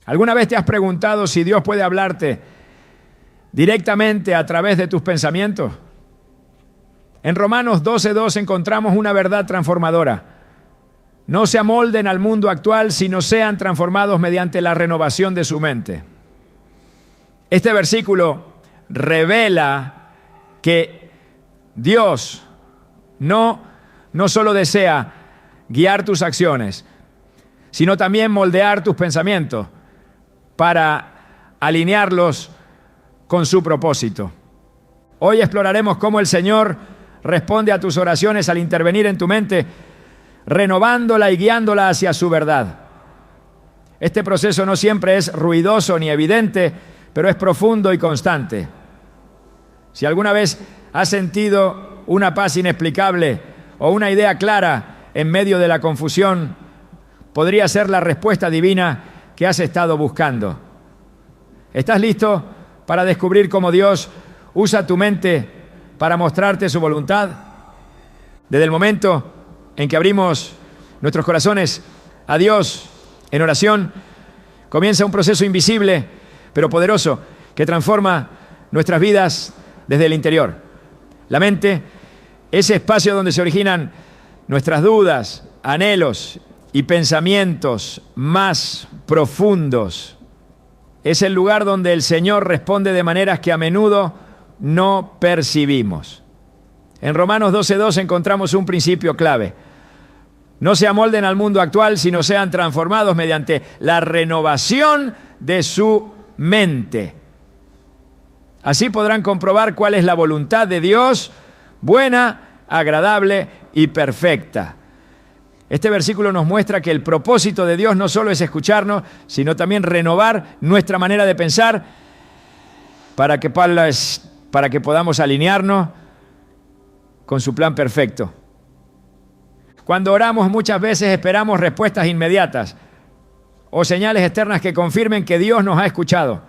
¿Alguna vez te has preguntado si Dios puede hablarte directamente a través de tus pensamientos? En Romanos 12:2 encontramos una verdad transformadora. No se amolden al mundo actual, sino sean transformados mediante la renovación de su mente. Este versículo revela que Dios no solo desea guiar tus acciones, sino también moldear tus pensamientos para alinearlos con su propósito. Hoy exploraremos cómo el Señor responde a tus oraciones al intervenir en tu mente, renovándola y guiándola hacia su verdad. Este proceso no siempre es ruidoso ni evidente, pero es profundo y constante. Si alguna vez has sentido una paz inexplicable o una idea clara en medio de la confusión, podría ser la respuesta divina que has estado buscando. ¿Estás listo para descubrir cómo Dios usa tu mente para mostrarte su voluntad? Desde el momento en que abrimos nuestros corazones a Dios en oración, comienza un proceso invisible pero poderoso que transforma nuestras vidas desde el interior. La mente, ese espacio donde se originan nuestras dudas, anhelos y pensamientos más profundos, es el lugar donde el Señor responde de maneras que a menudo no percibimos. En Romanos 12:2 encontramos un principio clave. No se amolden al mundo actual, sino sean transformados mediante la renovación de su mente. Así podrán comprobar cuál es la voluntad de Dios, buena, agradable y perfecta. Este versículo nos muestra que el propósito de Dios no solo es escucharnos, sino también renovar nuestra manera de pensar para que podamos alinearnos con su plan perfecto. Cuando oramos, muchas veces esperamos respuestas inmediatas o señales externas que confirmen que Dios nos ha escuchado.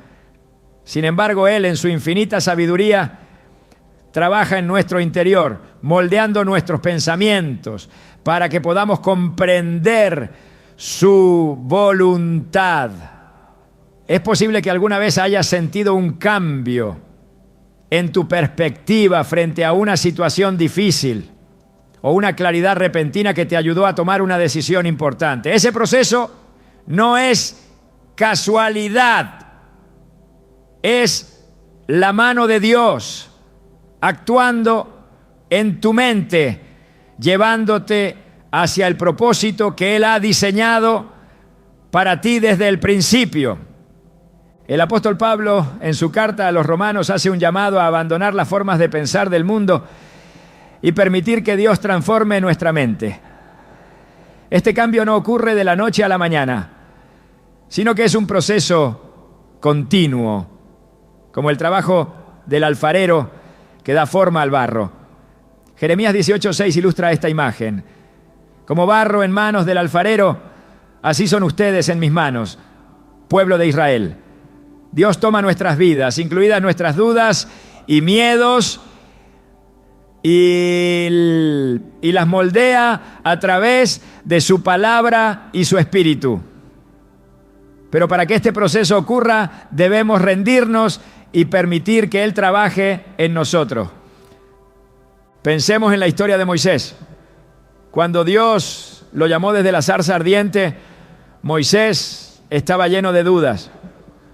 Sin embargo, Él, en su infinita sabiduría, trabaja en nuestro interior, moldeando nuestros pensamientos para que podamos comprender su voluntad. Es posible que alguna vez hayas sentido un cambio en tu perspectiva frente a una situación difícil o una claridad repentina que te ayudó a tomar una decisión importante. Ese proceso no es casualidad, es la mano de Dios actuando en tu mente, llevándote hacia el propósito que Él ha diseñado para ti desde el principio. El apóstol Pablo, en su carta a los Romanos, hace un llamado a abandonar las formas de pensar del mundo y permitir que Dios transforme nuestra mente. Este cambio no ocurre de la noche a la mañana, sino que es un proceso continuo, como el trabajo del alfarero que da forma al barro. Jeremías 18:6 ilustra esta imagen. Como barro en manos del alfarero, así son ustedes en mis manos, pueblo de Israel. Dios toma nuestras vidas, incluidas nuestras dudas y miedos, y las moldea a través de su palabra y su espíritu. Pero para que este proceso ocurra, debemos rendirnos y permitir que Él trabaje en nosotros. Pensemos en la historia de Moisés. Cuando Dios lo llamó desde la zarza ardiente, Moisés estaba lleno de dudas.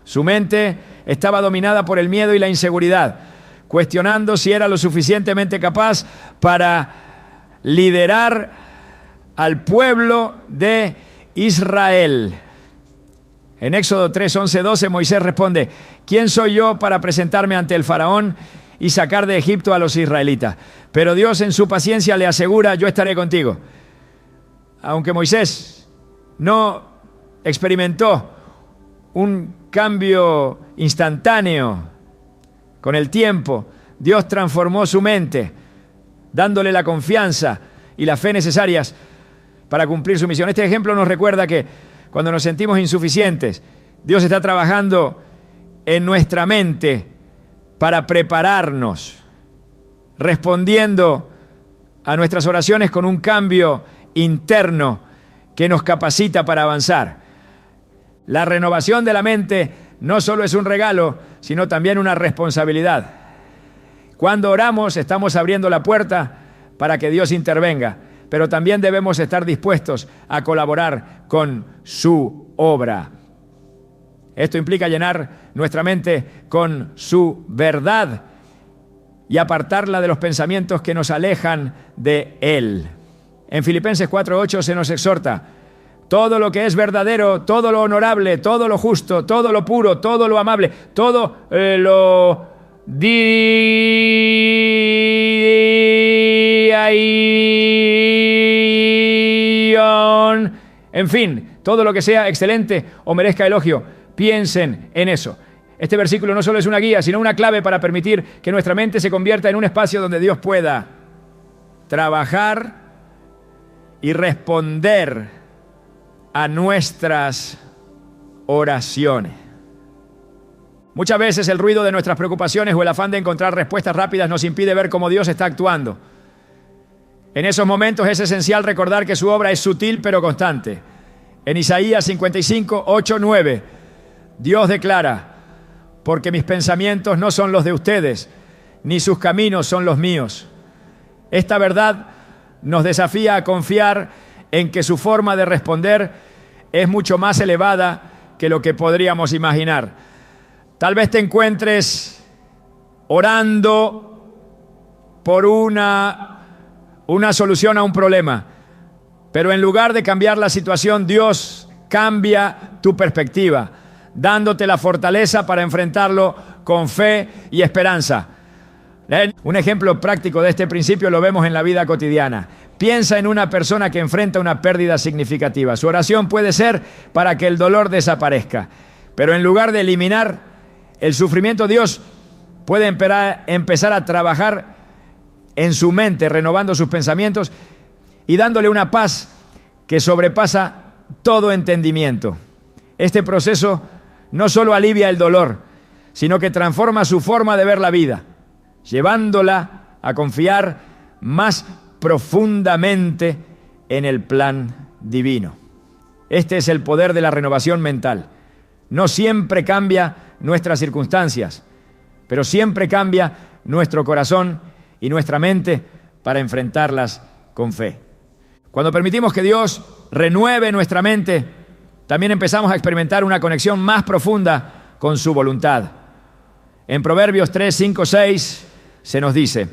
Su mente estaba dominada por el miedo y la inseguridad, cuestionando si era lo suficientemente capaz para liderar al pueblo de Israel. En Éxodo 3:11-12, Moisés responde: ¿quién soy yo para presentarme ante el faraón y sacar de Egipto a los israelitas? Pero Dios en su paciencia le asegura: yo estaré contigo. Aunque Moisés no experimentó un cambio instantáneo con el tiempo, Dios transformó su mente, dándole la confianza y la fe necesarias para cumplir su misión. Este ejemplo nos recuerda que cuando nos sentimos insuficientes, Dios está trabajando en nuestra mente para prepararnos, respondiendo a nuestras oraciones con un cambio interno que nos capacita para avanzar. La renovación de la mente no solo es un regalo, sino también una responsabilidad. Cuando oramos, estamos abriendo la puerta para que Dios intervenga, pero también debemos estar dispuestos a colaborar con su obra. Esto implica llenar nuestra mente con su verdad y apartarla de los pensamientos que nos alejan de Él. En Filipenses 4:8 se nos exhorta: todo lo que es verdadero, todo lo honorable, todo lo justo, todo lo puro, todo lo amable, todo lo en fin, todo lo que sea excelente o merezca elogio, piensen en eso. Este versículo no solo es una guía, sino una clave para permitir que nuestra mente se convierta en un espacio donde Dios pueda trabajar y responder a nuestras oraciones. Muchas veces el ruido de nuestras preocupaciones o el afán de encontrar respuestas rápidas nos impide ver cómo Dios está actuando. En esos momentos es esencial recordar que su obra es sutil pero constante. En Isaías 55:8-9, Dios declara: porque mis pensamientos no son los de ustedes, ni sus caminos son los míos. Esta verdad nos desafía a confiar en que su forma de responder es mucho más elevada que lo que podríamos imaginar. Tal vez te encuentres orando por una solución a un problema, pero en lugar de cambiar la situación, Dios cambia tu perspectiva, dándote la fortaleza para enfrentarlo con fe y esperanza. Un ejemplo práctico de este principio lo vemos en la vida cotidiana. Piensa en una persona que enfrenta una pérdida significativa. Su oración puede ser para que el dolor desaparezca, pero en lugar de eliminar el sufrimiento, Dios puede empezar a trabajar en su mente, renovando sus pensamientos y dándole una paz que sobrepasa todo entendimiento. Este proceso no solo alivia el dolor, sino que transforma su forma de ver la vida, llevándola a confiar más profundamente en el plan divino. Este es el poder de la renovación mental. No siempre cambia nuestras circunstancias, pero siempre cambia nuestro corazón y nuestra mente para enfrentarlas con fe. Cuando permitimos que Dios renueve nuestra mente, también empezamos a experimentar una conexión más profunda con su voluntad. En Proverbios 3, 5, 6 se nos dice: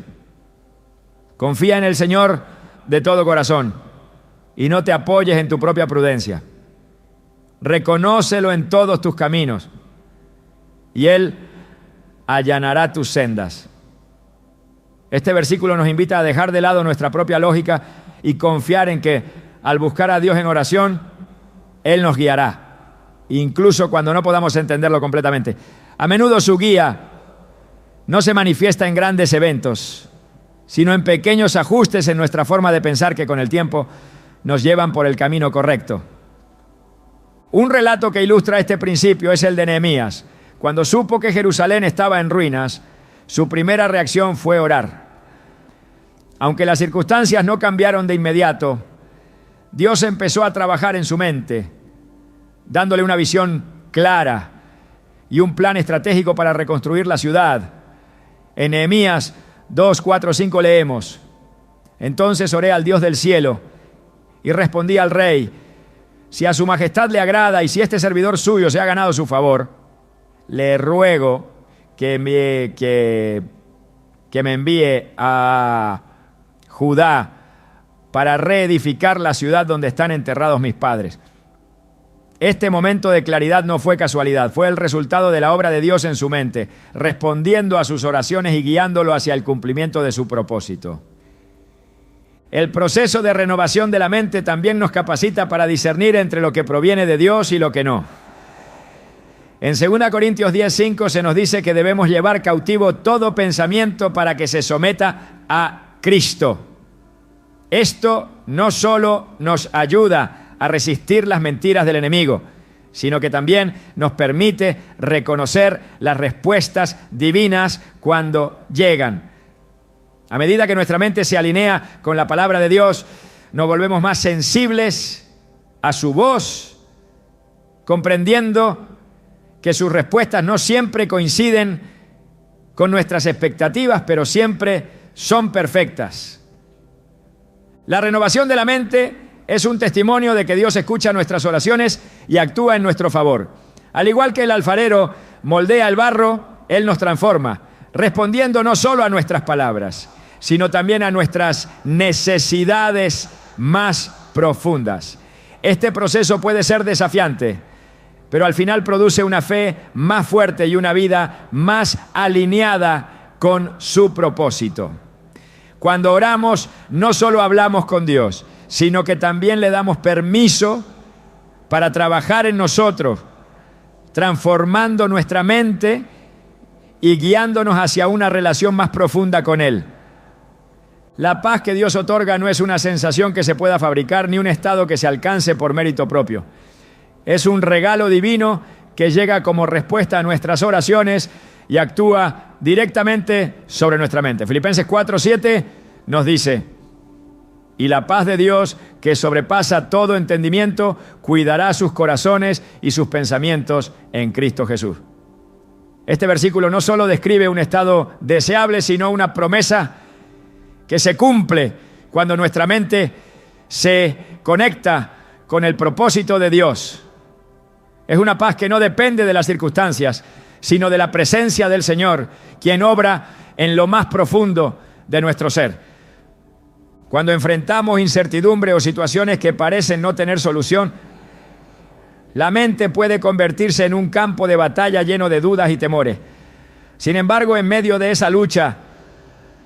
confía en el Señor de todo corazón y no te apoyes en tu propia prudencia. Reconócelo en todos tus caminos y Él allanará tus sendas. Este versículo nos invita a dejar de lado nuestra propia lógica y confiar en que al buscar a Dios en oración, Él nos guiará, incluso cuando no podamos entenderlo completamente. A menudo su guía no se manifiesta en grandes eventos, sino en pequeños ajustes en nuestra forma de pensar que con el tiempo nos llevan por el camino correcto. Un relato que ilustra este principio es el de Nehemías. Cuando supo que Jerusalén estaba en ruinas, su primera reacción fue orar. Aunque las circunstancias no cambiaron de inmediato, Dios empezó a trabajar en su mente, dándole una visión clara y un plan estratégico para reconstruir la ciudad. En Nehemías 2, 4, 5 leemos: entonces oré al Dios del cielo y respondí al rey: si a su majestad le agrada y si este servidor suyo se ha ganado su favor, le ruego que me envíe a Judá para reedificar la ciudad donde están enterrados mis padres. Este momento de claridad no fue casualidad, fue el resultado de la obra de Dios en su mente, respondiendo a sus oraciones y guiándolo hacia el cumplimiento de su propósito. El proceso de renovación de la mente también nos capacita para discernir entre lo que proviene de Dios y lo que no. En 2 Corintios 10:5 se nos dice que debemos llevar cautivo todo pensamiento para que se someta a Cristo. Esto no solo nos ayuda a resistir las mentiras del enemigo, sino que también nos permite reconocer las respuestas divinas cuando llegan. A medida que nuestra mente se alinea con la palabra de Dios, nos volvemos más sensibles a su voz, comprendiendo que sus respuestas no siempre coinciden con nuestras expectativas, pero siempre son perfectas. La renovación de la mente es un testimonio de que Dios escucha nuestras oraciones y actúa en nuestro favor. Al igual que el alfarero moldea el barro, Él nos transforma, respondiendo no solo a nuestras palabras, sino también a nuestras necesidades más profundas. Este proceso puede ser desafiante, pero al final produce una fe más fuerte y una vida más alineada con su propósito. Cuando oramos, no solo hablamos con Dios, sino que también le damos permiso para trabajar en nosotros, transformando nuestra mente y guiándonos hacia una relación más profunda con Él. La paz que Dios otorga no es una sensación que se pueda fabricar, ni un estado que se alcance por mérito propio. Es un regalo divino que llega como respuesta a nuestras oraciones y actúa directamente sobre nuestra mente. Filipenses 4:7 nos dice: y la paz de Dios, que sobrepasa todo entendimiento, cuidará sus corazones y sus pensamientos en Cristo Jesús. Este versículo no solo describe un estado deseable, sino una promesa que se cumple cuando nuestra mente se conecta con el propósito de Dios. Es una paz que no depende de las circunstancias, sino de la presencia del Señor, quien obra en lo más profundo de nuestro ser. Cuando enfrentamos incertidumbre o situaciones que parecen no tener solución, la mente puede convertirse en un campo de batalla lleno de dudas y temores. Sin embargo, en medio de esa lucha,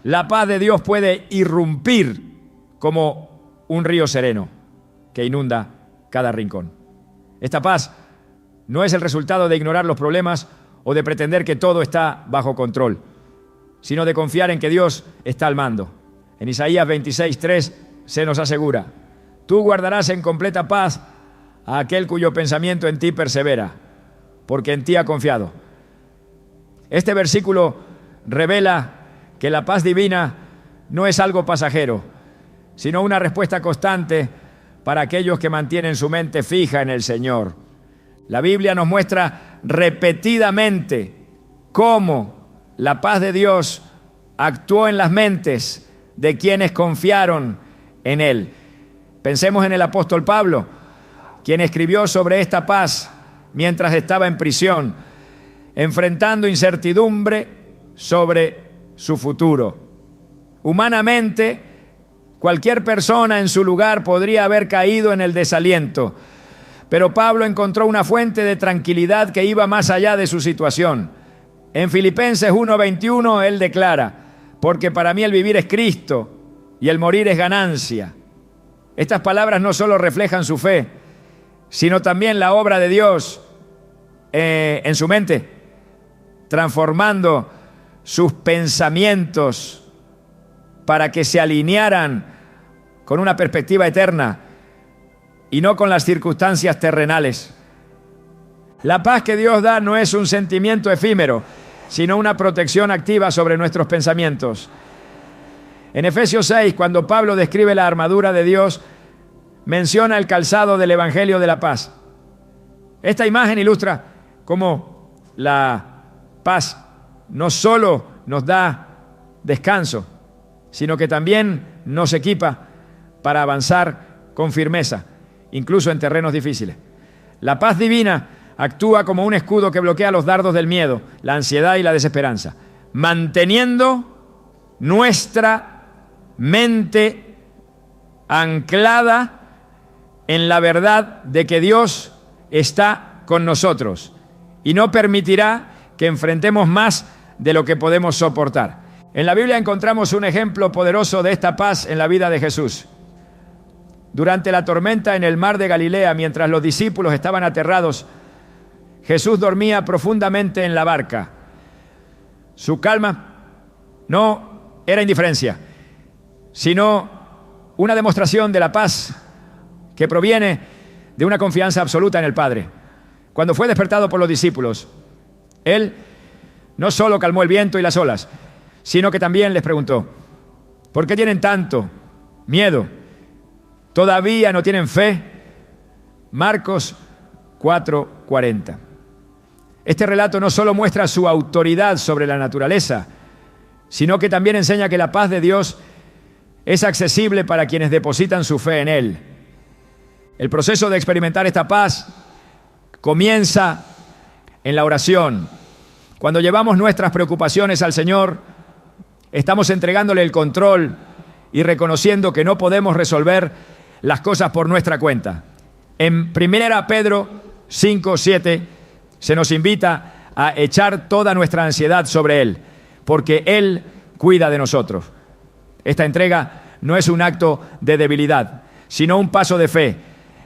la paz de Dios puede irrumpir como un río sereno que inunda cada rincón. Esta paz no es el resultado de ignorar los problemas o de pretender que todo está bajo control, sino de confiar en que Dios está al mando. En Isaías 26:3 se nos asegura: tú guardarás en completa paz a aquel cuyo pensamiento en ti persevera, porque en ti ha confiado. Este versículo revela que la paz divina no es algo pasajero, sino una respuesta constante para aquellos que mantienen su mente fija en el Señor. La Biblia nos muestra repetidamente cómo la paz de Dios actuó en las mentes de quienes confiaron en Él. Pensemos en el apóstol Pablo, quien escribió sobre esta paz mientras estaba en prisión, enfrentando incertidumbre sobre su futuro. Humanamente, cualquier persona en su lugar podría haber caído en el desaliento, pero Pablo encontró una fuente de tranquilidad que iba más allá de su situación. En Filipenses 1:21 él declara: porque para mí el vivir es Cristo y el morir es ganancia. Estas palabras no solo reflejan su fe, sino también la obra de Dios en su mente, transformando sus pensamientos para que se alinearan con una perspectiva eterna y no con las circunstancias terrenales. La paz que Dios da no es un sentimiento efímero, sino una protección activa sobre nuestros pensamientos. En Efesios 6, cuando Pablo describe la armadura de Dios, menciona el calzado del Evangelio de la paz. Esta imagen ilustra cómo la paz no solo nos da descanso, sino que también nos equipa para avanzar con firmeza, incluso en terrenos difíciles. La paz divina actúa como un escudo que bloquea los dardos del miedo, la ansiedad y la desesperanza, manteniendo nuestra mente anclada en la verdad de que Dios está con nosotros y no permitirá que enfrentemos más de lo que podemos soportar. En la Biblia encontramos un ejemplo poderoso de esta paz en la vida de Jesús. Durante la tormenta en el mar de Galilea, mientras los discípulos estaban aterrados, Jesús dormía profundamente en la barca. Su calma no era indiferencia, sino una demostración de la paz que proviene de una confianza absoluta en el Padre. Cuando fue despertado por los discípulos, Él no solo calmó el viento y las olas, sino que también les preguntó: ¿por qué tienen tanto miedo? ¿Todavía no tienen fe? Marcos 4:40. Este relato no solo muestra su autoridad sobre la naturaleza, sino que también enseña que la paz de Dios es accesible para quienes depositan su fe en Él. El proceso de experimentar esta paz comienza en la oración. Cuando llevamos nuestras preocupaciones al Señor, estamos entregándole el control y reconociendo que no podemos resolver las cosas por nuestra cuenta. En 1 Pedro 5:7 se nos invita a echar toda nuestra ansiedad sobre Él, porque Él cuida de nosotros. Esta entrega no es un acto de debilidad, sino un paso de fe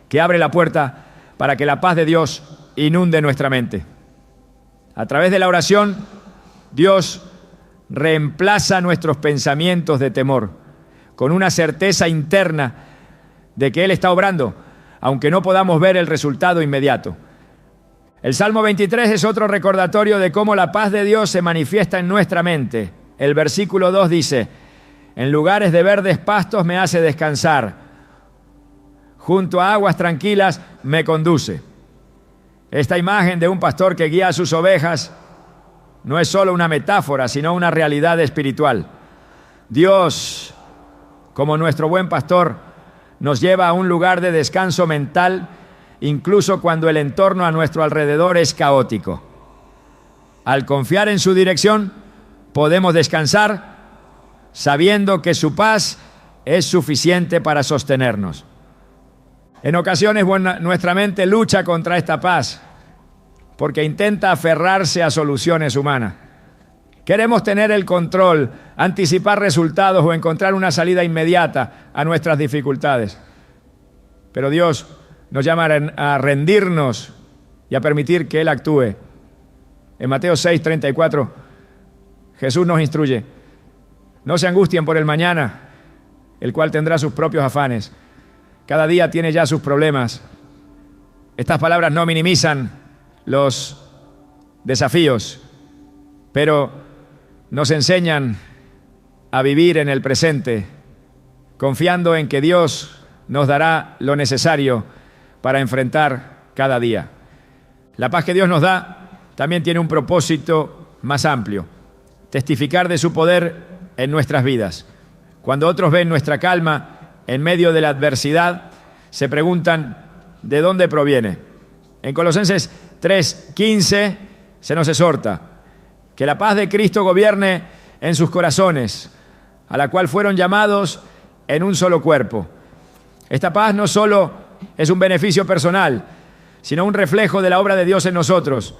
que abre la puerta para que la paz de Dios inunde nuestra mente. A través de la oración, Dios reemplaza nuestros pensamientos de temor con una certeza interna de que Él está obrando, aunque no podamos ver el resultado inmediato. El Salmo 23 es otro recordatorio de cómo la paz de Dios se manifiesta en nuestra mente. El versículo 2 dice: en lugares de verdes pastos me hace descansar, junto a aguas tranquilas me conduce. Esta imagen de un pastor que guía a sus ovejas no es solo una metáfora, sino una realidad espiritual. Dios, como nuestro buen pastor, nos lleva a un lugar de descanso mental, incluso cuando el entorno a nuestro alrededor es caótico. Al confiar en su dirección, podemos descansar sabiendo que su paz es suficiente para sostenernos. En ocasiones nuestra mente lucha contra esta paz porque intenta aferrarse a soluciones humanas. Queremos tener el control, anticipar resultados o encontrar una salida inmediata a nuestras dificultades. Pero Dios nos llama a rendirnos y a permitir que Él actúe. En Mateo 6:34, Jesús nos instruye: no se angustien por el mañana, el cual tendrá sus propios afanes. Cada día tiene ya sus problemas. Estas palabras no minimizan los desafíos, pero nos enseñan a vivir en el presente, confiando en que Dios nos dará lo necesario para enfrentar cada día. La paz que Dios nos da también tiene un propósito más amplio: testificar de su poder en nuestras vidas. Cuando otros ven nuestra calma en medio de la adversidad, se preguntan ¿de dónde proviene? En Colosenses 3:15 se nos exhorta que la paz de Cristo gobierne en sus corazones, a la cual fueron llamados en un solo cuerpo. Esta paz no solo es un beneficio personal, sino un reflejo de la obra de Dios en nosotros,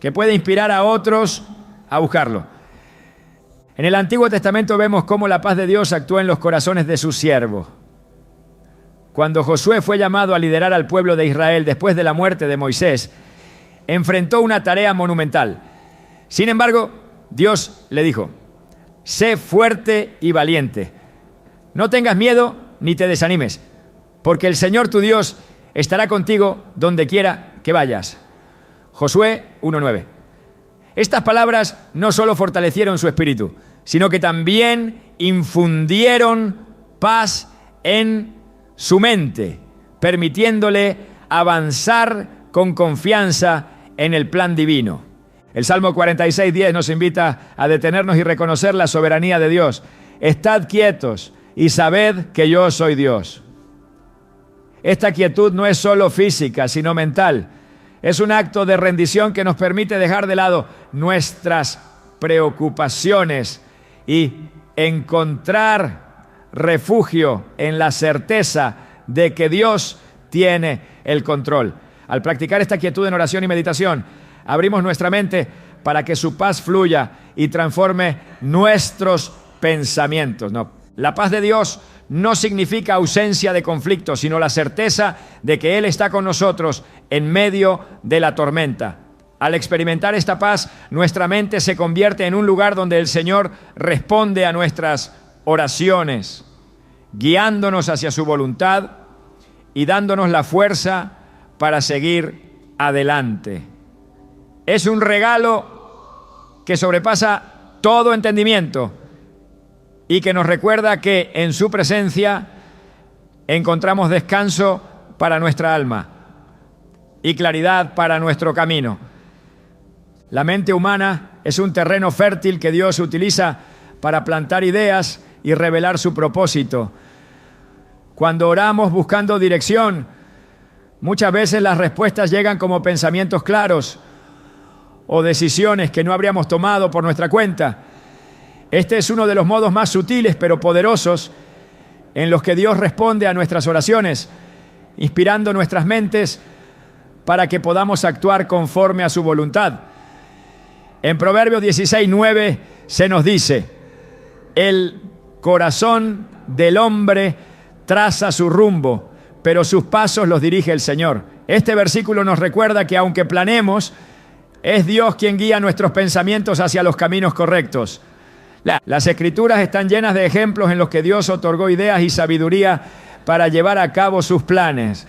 que puede inspirar a otros a buscarlo. En el Antiguo Testamento vemos cómo la paz de Dios actúa en los corazones de sus siervos. Cuando Josué fue llamado a liderar al pueblo de Israel después de la muerte de Moisés, enfrentó una tarea monumental. Sin embargo, Dios le dijo: sé fuerte y valiente. No tengas miedo ni te desanimes, porque el Señor tu Dios estará contigo donde quiera que vayas. Josué 1:9. Estas palabras no solo fortalecieron su espíritu, sino que también infundieron paz en su mente, permitiéndole avanzar con confianza en el plan divino. El Salmo 46:10 nos invita a detenernos y reconocer la soberanía de Dios. Estad quietos y sabed que yo soy Dios. Esta quietud no es solo física, sino mental. Es un acto de rendición que nos permite dejar de lado nuestras preocupaciones y encontrar refugio en la certeza de que Dios tiene el control. Al practicar esta quietud en oración y meditación, abrimos nuestra mente para que su paz fluya y transforme nuestros pensamientos. No, la paz de Dios no significa ausencia de conflicto, sino la certeza de que Él está con nosotros en medio de la tormenta. Al experimentar esta paz, nuestra mente se convierte en un lugar donde el Señor responde a nuestras oraciones, guiándonos hacia su voluntad y dándonos la fuerza para seguir adelante. Es un regalo que sobrepasa todo entendimiento y que nos recuerda que en su presencia encontramos descanso para nuestra alma. y claridad para nuestro camino. La mente humana es un terreno fértil que Dios utiliza para plantar ideas y revelar su propósito. Cuando oramos buscando dirección, muchas veces las respuestas llegan como pensamientos claros o decisiones que no habríamos tomado por nuestra cuenta. Este es uno de los modos más sutiles pero poderosos en los que Dios responde a nuestras oraciones, inspirando nuestras mentes para que podamos actuar conforme a su voluntad. En Proverbios 16:9 se nos dice: el corazón del hombre traza su rumbo, pero sus pasos los dirige el Señor. Este versículo nos recuerda que aunque planeemos, es Dios quien guía nuestros pensamientos hacia los caminos correctos. Las Escrituras están llenas de ejemplos en los que Dios otorgó ideas y sabiduría para llevar a cabo sus planes.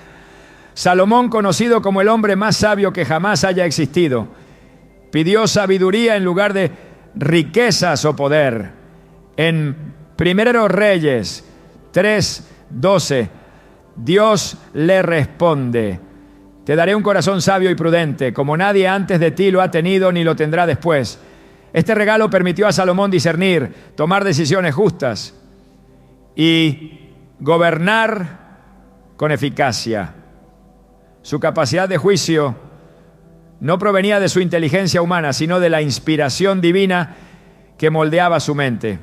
Salomón, conocido como el hombre más sabio que jamás haya existido, pidió sabiduría en lugar de riquezas o poder. En 1 Reyes 3:12, Dios le responde: te daré un corazón sabio y prudente, como nadie antes de ti lo ha tenido ni lo tendrá después. Este regalo permitió a Salomón discernir, tomar decisiones justas y gobernar con eficacia. Su capacidad de juicio no provenía de su inteligencia humana, sino de la inspiración divina que moldeaba su mente.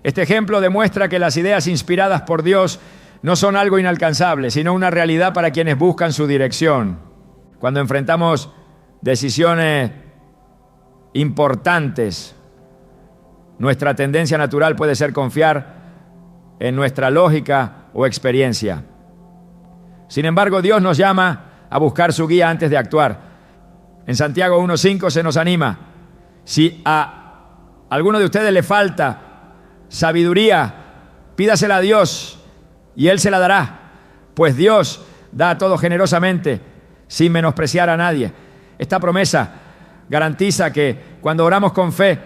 Este ejemplo demuestra que las ideas inspiradas por Dios no son algo inalcanzable, sino una realidad para quienes buscan su dirección. Cuando enfrentamos decisiones importantes, nuestra tendencia natural puede ser confiar en nuestra lógica o experiencia. Sin embargo, Dios nos llama a buscar su guía antes de actuar. En Santiago 1:5 se nos anima: si a alguno de ustedes le falta sabiduría, pídasela a Dios y Él se la dará, pues Dios da a todos generosamente, sin menospreciar a nadie. Esta promesa garantiza que cuando oramos con fe,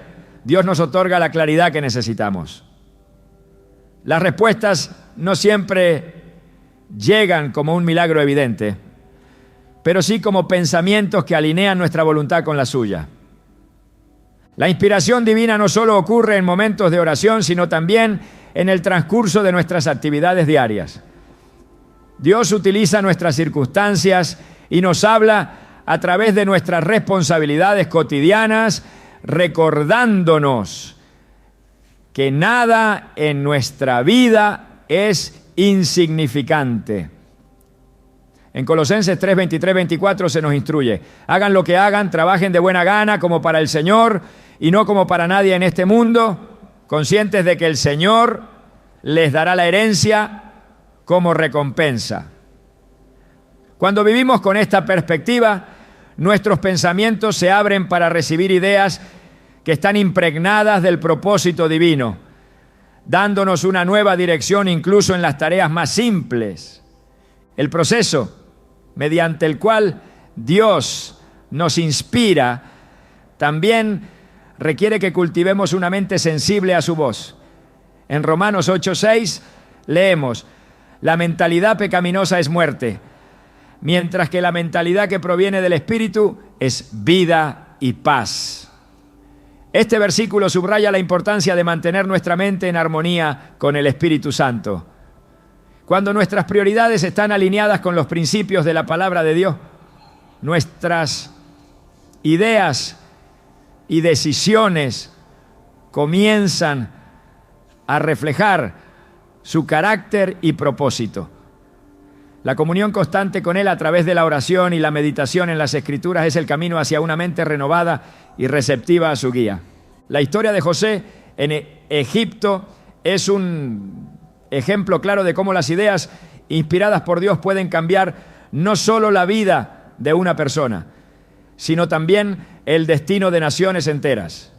Dios nos otorga la claridad que necesitamos. Las respuestas no siempre llegan como un milagro evidente, pero sí como pensamientos que alinean nuestra voluntad con la suya. La inspiración divina no solo ocurre en momentos de oración, sino también en el transcurso de nuestras actividades diarias. Dios utiliza nuestras circunstancias y nos habla a través de nuestras responsabilidades cotidianas, recordándonos que nada en nuestra vida es insignificante. En Colosenses 3, 23, 24 se nos instruye: hagan lo que hagan, trabajen de buena gana como para el Señor y no como para nadie en este mundo, conscientes de que el Señor les dará la herencia como recompensa. Cuando vivimos con esta perspectiva, nuestros pensamientos se abren para recibir ideas que están impregnadas del propósito divino, dándonos una nueva dirección incluso en las tareas más simples. El proceso mediante el cual Dios nos inspira también requiere que cultivemos una mente sensible a su voz. En Romanos 8:6 leemos: la mentalidad pecaminosa es muerte, mientras que la mentalidad que proviene del Espíritu es vida y paz. Este versículo subraya la importancia de mantener nuestra mente en armonía con el Espíritu Santo. Cuando nuestras prioridades están alineadas con los principios de la palabra de Dios, nuestras ideas y decisiones comienzan a reflejar su carácter y propósito. La comunión constante con Él a través de la oración y la meditación en las Escrituras es el camino hacia una mente renovada y receptiva a su guía. La historia de José en Egipto es un ejemplo claro de cómo las ideas inspiradas por Dios pueden cambiar no solo la vida de una persona, sino también el destino de naciones enteras.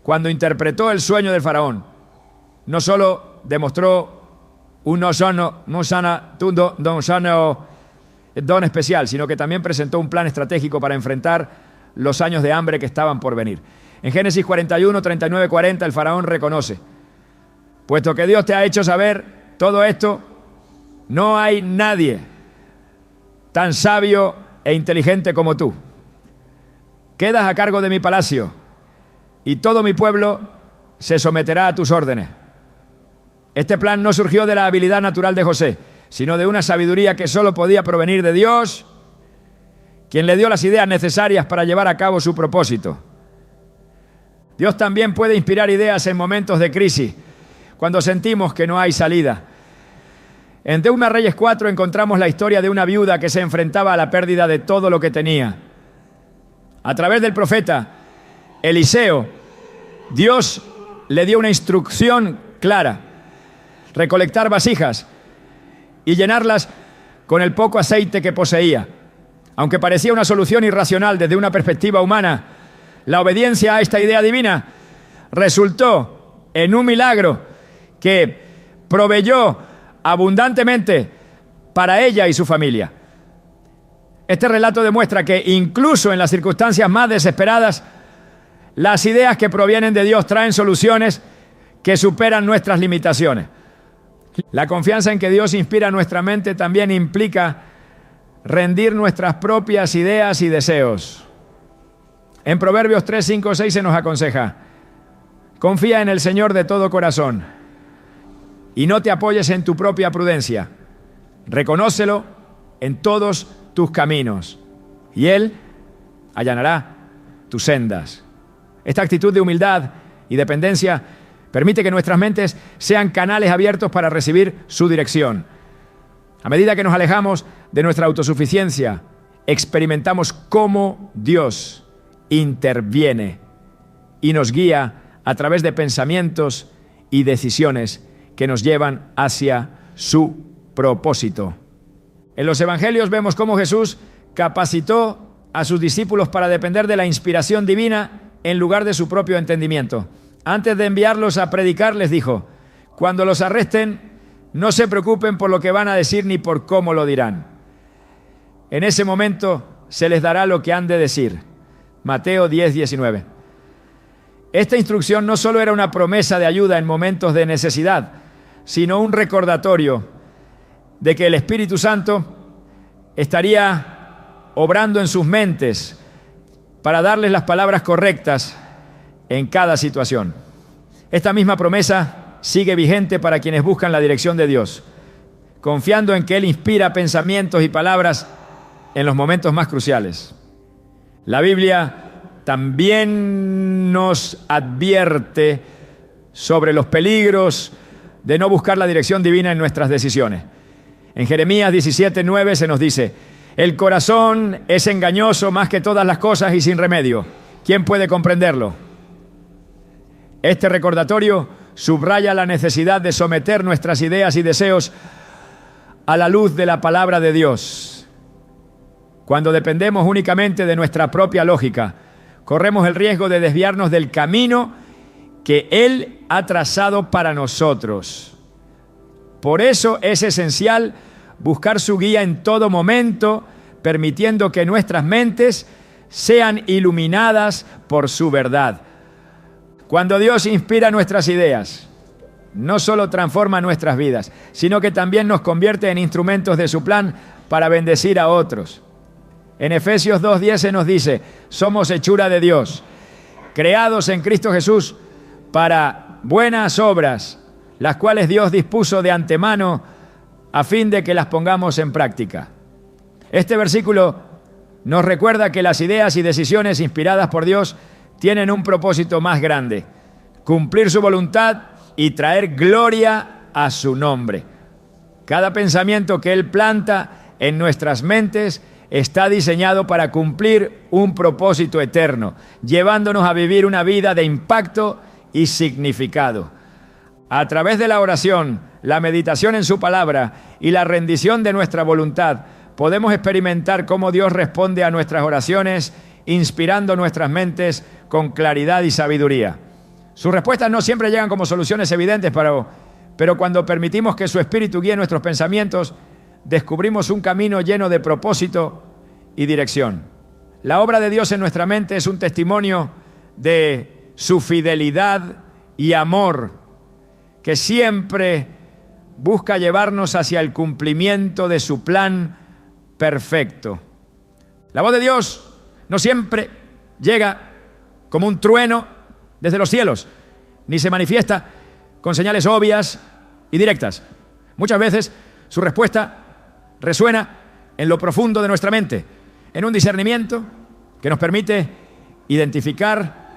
Cuando interpretó el sueño del faraón, no solo demostró un don especial, sino que también presentó un plan estratégico para enfrentar los años de hambre que estaban por venir. En Génesis 41, 39, 40, el faraón reconoce: puesto que Dios te ha hecho saber todo esto, no hay nadie tan sabio e inteligente como tú. Quedas a cargo de mi palacio y todo mi pueblo se someterá a tus órdenes. Este plan no surgió de la habilidad natural de José, sino de una sabiduría que solo podía provenir de Dios, quien le dio las ideas necesarias para llevar a cabo su propósito. Dios también puede inspirar ideas en momentos de crisis, cuando sentimos que no hay salida. En 2 Reyes 4 encontramos la historia de una viuda que se enfrentaba a la pérdida de todo lo que tenía. A través del profeta Eliseo, Dios le dio una instrucción clara: recolectar vasijas y llenarlas con el poco aceite que poseía. Aunque parecía una solución irracional desde una perspectiva humana, la obediencia a esta idea divina resultó en un milagro que proveyó abundantemente para ella y su familia. Este relato demuestra que incluso en las circunstancias más desesperadas, las ideas que provienen de Dios traen soluciones que superan nuestras limitaciones. La confianza en que Dios inspira nuestra mente también implica rendir nuestras propias ideas y deseos. En Proverbios 3, 5, 6 se nos aconseja: confía en el Señor de todo corazón y no te apoyes en tu propia prudencia. Reconócelo en todos tus caminos y Él allanará tus sendas. Esta actitud de humildad y dependencia permite que nuestras mentes sean canales abiertos para recibir su dirección. A medida que nos alejamos de nuestra autosuficiencia, experimentamos cómo Dios interviene y nos guía a través de pensamientos y decisiones que nos llevan hacia su propósito. En los evangelios vemos cómo Jesús capacitó a sus discípulos para depender de la inspiración divina en lugar de su propio entendimiento. Antes de enviarlos a predicar, les dijo: cuando los arresten, no se preocupen por lo que van a decir ni por cómo lo dirán. En ese momento se les dará lo que han de decir. Mateo 10, 19. Esta instrucción no solo era una promesa de ayuda en momentos de necesidad, sino un recordatorio de que el Espíritu Santo estaría obrando en sus mentes para darles las palabras correctas en cada situación. Esta misma promesa sigue vigente para quienes buscan la dirección de Dios, confiando en que Él inspira pensamientos y palabras en los momentos más cruciales. La Biblia también nos advierte sobre los peligros de no buscar la dirección divina en nuestras decisiones. En Jeremías 17:9 se nos dice: el corazón es engañoso más que todas las cosas y sin remedio. ¿Quién puede comprenderlo? Este recordatorio subraya la necesidad de someter nuestras ideas y deseos a la luz de la palabra de Dios. Cuando dependemos únicamente de nuestra propia lógica, corremos el riesgo de desviarnos del camino que Él ha trazado para nosotros. Por eso es esencial buscar su guía en todo momento, permitiendo que nuestras mentes sean iluminadas por su verdad. Cuando Dios inspira nuestras ideas, no solo transforma nuestras vidas, sino que también nos convierte en instrumentos de su plan para bendecir a otros. En Efesios 2:10 se nos dice: somos hechura de Dios, creados en Cristo Jesús para buenas obras, las cuales Dios dispuso de antemano a fin de que las pongamos en práctica. Este versículo nos recuerda que las ideas y decisiones inspiradas por Dios tienen un propósito más grande: cumplir su voluntad y traer gloria a su nombre. Cada pensamiento que Él planta en nuestras mentes está diseñado para cumplir un propósito eterno, llevándonos a vivir una vida de impacto y significado. A través de la oración, la meditación en su palabra y la rendición de nuestra voluntad, podemos experimentar cómo Dios responde a nuestras oraciones, inspirando nuestras mentes con claridad y sabiduría. Sus respuestas no siempre llegan como soluciones evidentes, pero cuando permitimos que su Espíritu guíe nuestros pensamientos, descubrimos un camino lleno de propósito y dirección. La obra de Dios en nuestra mente es un testimonio de su fidelidad y amor, que siempre busca llevarnos hacia el cumplimiento de su plan perfecto. La voz de Dios no siempre llega como un trueno desde los cielos, ni se manifiesta con señales obvias y directas. Muchas veces su respuesta resuena en lo profundo de nuestra mente, en un discernimiento que nos permite identificar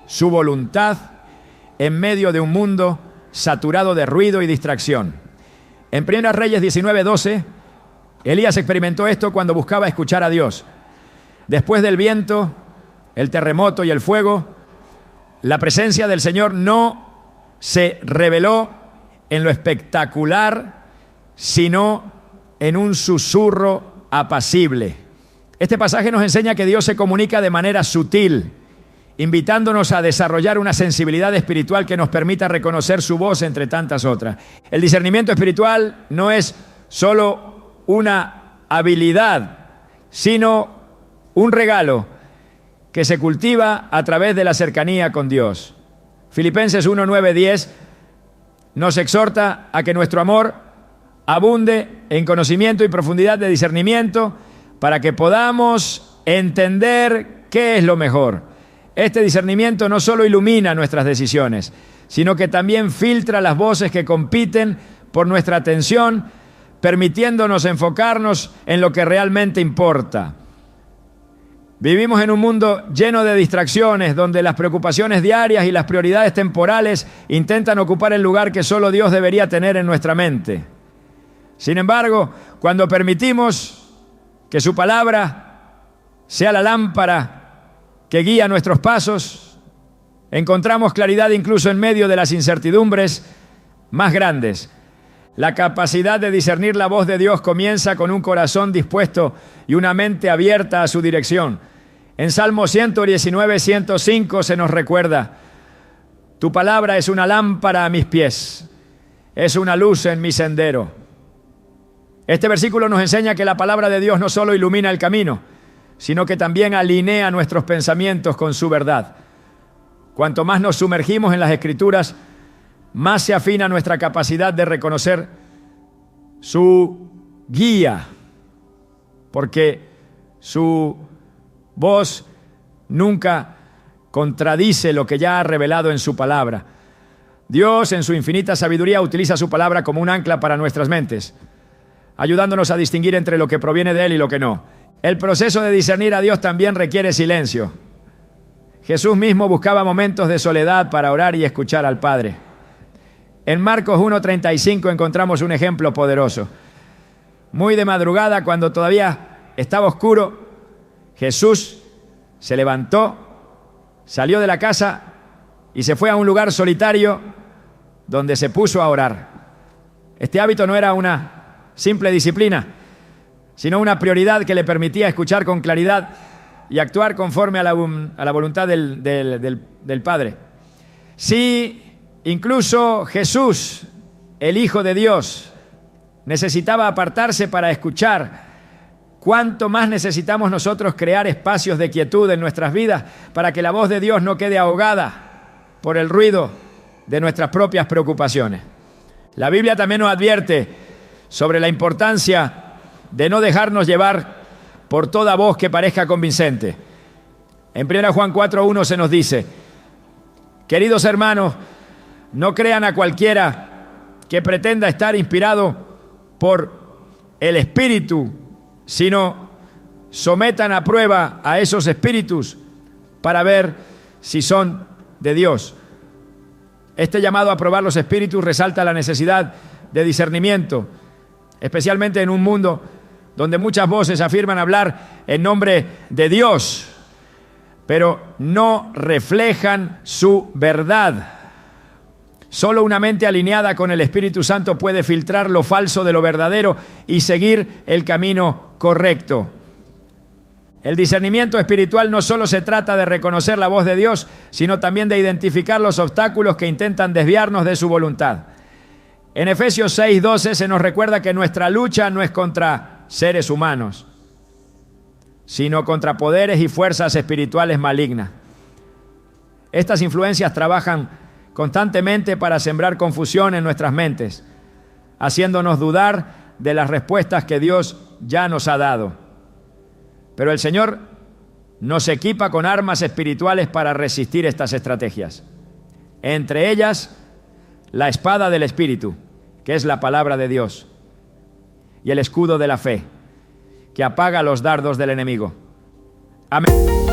su voluntad en medio de un mundo saturado de ruido y distracción. En 1 Reyes 19:12, Elías experimentó esto cuando buscaba escuchar a Dios. Después del viento, el terremoto y el fuego, la presencia del Señor no se reveló en lo espectacular, sino en un susurro apacible. Este pasaje nos enseña que Dios se comunica de manera sutil, invitándonos a desarrollar una sensibilidad espiritual que nos permita reconocer su voz entre tantas otras. El discernimiento espiritual no es solo una habilidad, sino un regalo que se cultiva a través de la cercanía con Dios. Filipenses 1, 9, 10 nos exhorta a que nuestro amor abunde en conocimiento y profundidad de discernimiento para que podamos entender qué es lo mejor. Este discernimiento no solo ilumina nuestras decisiones, sino que también filtra las voces que compiten por nuestra atención, permitiéndonos enfocarnos en lo que realmente importa. Vivimos en un mundo lleno de distracciones, donde las preocupaciones diarias y las prioridades temporales intentan ocupar el lugar que solo Dios debería tener en nuestra mente. Sin embargo, cuando permitimos que su palabra sea la lámpara que guía nuestros pasos, encontramos claridad incluso en medio de las incertidumbres más grandes. La capacidad de discernir la voz de Dios comienza con un corazón dispuesto y una mente abierta a su dirección. En Salmo 119, 105 se nos recuerda: tu palabra es una lámpara a mis pies, es una luz en mi sendero. Este versículo nos enseña que la palabra de Dios no solo ilumina el camino, sino que también alinea nuestros pensamientos con su verdad. Cuanto más nos sumergimos en las Escrituras, más se afina nuestra capacidad de reconocer su guía, porque su voz nunca contradice lo que ya ha revelado en su palabra. Dios, en su infinita sabiduría, utiliza su palabra como un ancla para nuestras mentes, ayudándonos a distinguir entre lo que proviene de Él y lo que no. El proceso de discernir a Dios también requiere silencio. Jesús mismo buscaba momentos de soledad para orar y escuchar al Padre. En Marcos 1:35 encontramos un ejemplo poderoso. Muy de madrugada, cuando todavía estaba oscuro, Jesús se levantó, salió de la casa y se fue a un lugar solitario donde se puso a orar. Este hábito no era una simple disciplina, sino una prioridad que le permitía escuchar con claridad y actuar conforme a la voluntad del Padre. Si incluso Jesús, el Hijo de Dios, necesitaba apartarse para escuchar, ¿cuánto más necesitamos nosotros crear espacios de quietud en nuestras vidas para que la voz de Dios no quede ahogada por el ruido de nuestras propias preocupaciones? La Biblia también nos advierte sobre la importancia de no dejarnos llevar por toda voz que parezca convincente. En 1 Juan 4:1 se nos dice: queridos hermanos, no crean a cualquiera que pretenda estar inspirado por el Espíritu, sino sometan a prueba a esos espíritus para ver si son de Dios. Este llamado a probar los espíritus resalta la necesidad de discernimiento, especialmente en un mundo donde muchas voces afirman hablar en nombre de Dios, pero no reflejan su verdad. Solo una mente alineada con el Espíritu Santo puede filtrar lo falso de lo verdadero y seguir el camino correcto. El discernimiento espiritual no solo se trata de reconocer la voz de Dios, sino también de identificar los obstáculos que intentan desviarnos de su voluntad. En Efesios 6:12 se nos recuerda que nuestra lucha no es contra seres humanos, sino contra poderes y fuerzas espirituales malignas. Estas influencias trabajan constantemente para sembrar confusión en nuestras mentes, haciéndonos dudar de las respuestas que Dios ya nos ha dado. Pero el Señor nos equipa con armas espirituales para resistir estas estrategias. Entre ellas, la espada del Espíritu, que es la palabra de Dios, y el escudo de la fe, que apaga los dardos del enemigo. Amén.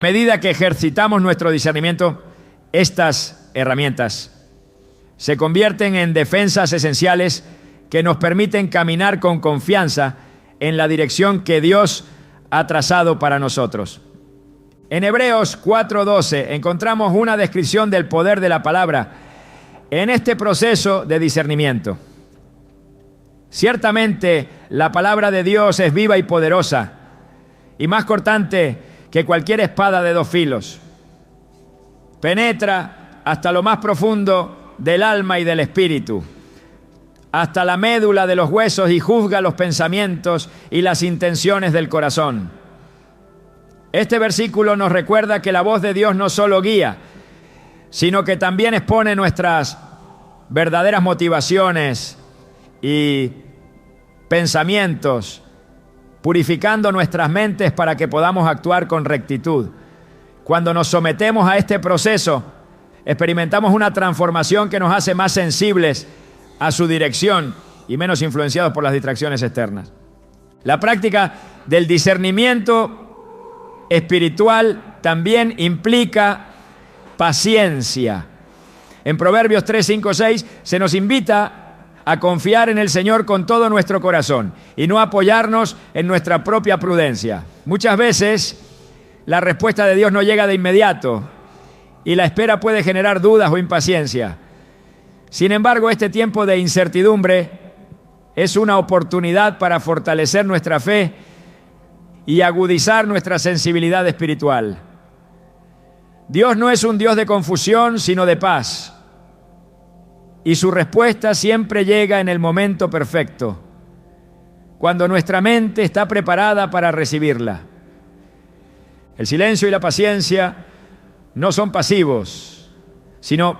A medida que ejercitamos nuestro discernimiento, estas herramientas se convierten en defensas esenciales que nos permiten caminar con confianza en la dirección que Dios ha trazado para nosotros. En Hebreos 4:12 encontramos una descripción del poder de la palabra en este proceso de discernimiento. Ciertamente, la palabra de Dios es viva y poderosa, y más cortante que cualquier espada de dos filos. Penetra hasta lo más profundo del alma y del espíritu, hasta la médula de los huesos, y juzga los pensamientos y las intenciones del corazón. Este versículo nos recuerda que la voz de Dios no solo guía, sino que también expone nuestras verdaderas motivaciones y pensamientos, purificando nuestras mentes para que podamos actuar con rectitud. Cuando nos sometemos a este proceso, experimentamos una transformación que nos hace más sensibles a su dirección y menos influenciados por las distracciones externas. La práctica del discernimiento espiritual también implica paciencia. En Proverbios 3, 5, 6 se nos invita a confiar en el Señor con todo nuestro corazón y no apoyarnos en nuestra propia prudencia. Muchas veces la respuesta de Dios no llega de inmediato y la espera puede generar dudas o impaciencia. Sin embargo, este tiempo de incertidumbre es una oportunidad para fortalecer nuestra fe y agudizar nuestra sensibilidad espiritual. Dios no es un Dios de confusión, sino de paz. Y su respuesta siempre llega en el momento perfecto, cuando nuestra mente está preparada para recibirla. El silencio y la paciencia no son pasivos, sino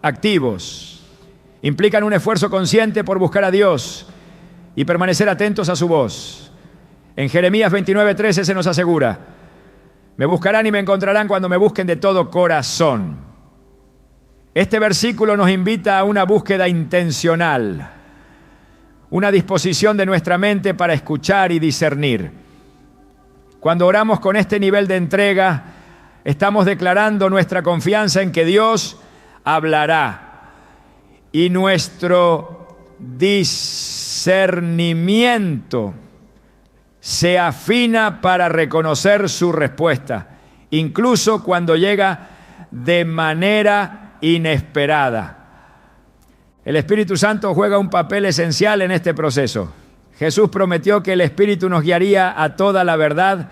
activos. Implican un esfuerzo consciente por buscar a Dios y permanecer atentos a su voz. En Jeremías 29:13 se nos asegura: me buscarán y me encontrarán cuando me busquen de todo corazón. Este versículo nos invita a una búsqueda intencional, una disposición de nuestra mente para escuchar y discernir. Cuando oramos con este nivel de entrega, estamos declarando nuestra confianza en que Dios hablará y nuestro discernimiento se afina para reconocer su respuesta, incluso cuando llega de manera inesperada. El Espíritu Santo juega un papel esencial en este proceso. Jesús prometió que el Espíritu nos guiaría a toda la verdad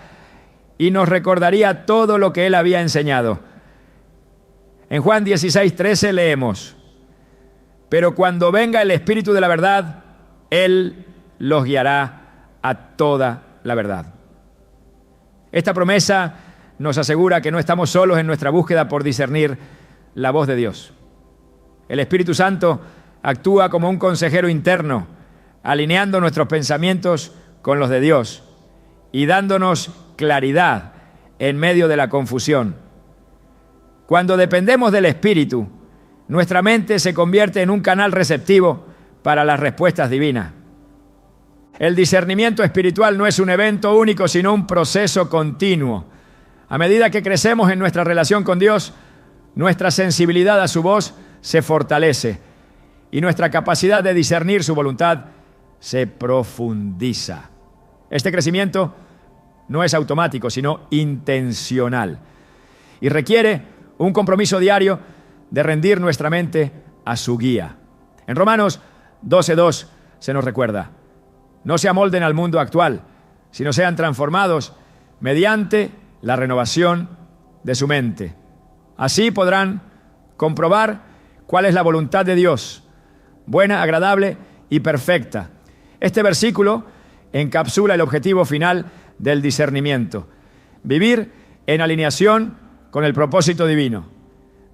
y nos recordaría todo lo que Él había enseñado. En Juan 16:13 leemos: pero cuando venga el Espíritu de la verdad, Él los guiará a toda la verdad. Esta promesa nos asegura que no estamos solos en nuestra búsqueda por discernir la voz de Dios. El Espíritu Santo actúa como un consejero interno, alineando nuestros pensamientos con los de Dios y dándonos claridad en medio de la confusión. Cuando dependemos del Espíritu, nuestra mente se convierte en un canal receptivo para las respuestas divinas. El discernimiento espiritual no es un evento único, sino un proceso continuo. A medida que crecemos en nuestra relación con Dios, nuestra sensibilidad a su voz se fortalece y nuestra capacidad de discernir su voluntad se profundiza. Este crecimiento no es automático, sino intencional y requiere un compromiso diario de rendir nuestra mente a su guía. En Romanos 12:2 se nos recuerda: no se amolden al mundo actual, sino sean transformados mediante la renovación de su mente. Así podrán comprobar cuál es la voluntad de Dios, buena, agradable y perfecta. Este versículo encapsula el objetivo final del discernimiento: vivir en alineación con el propósito divino,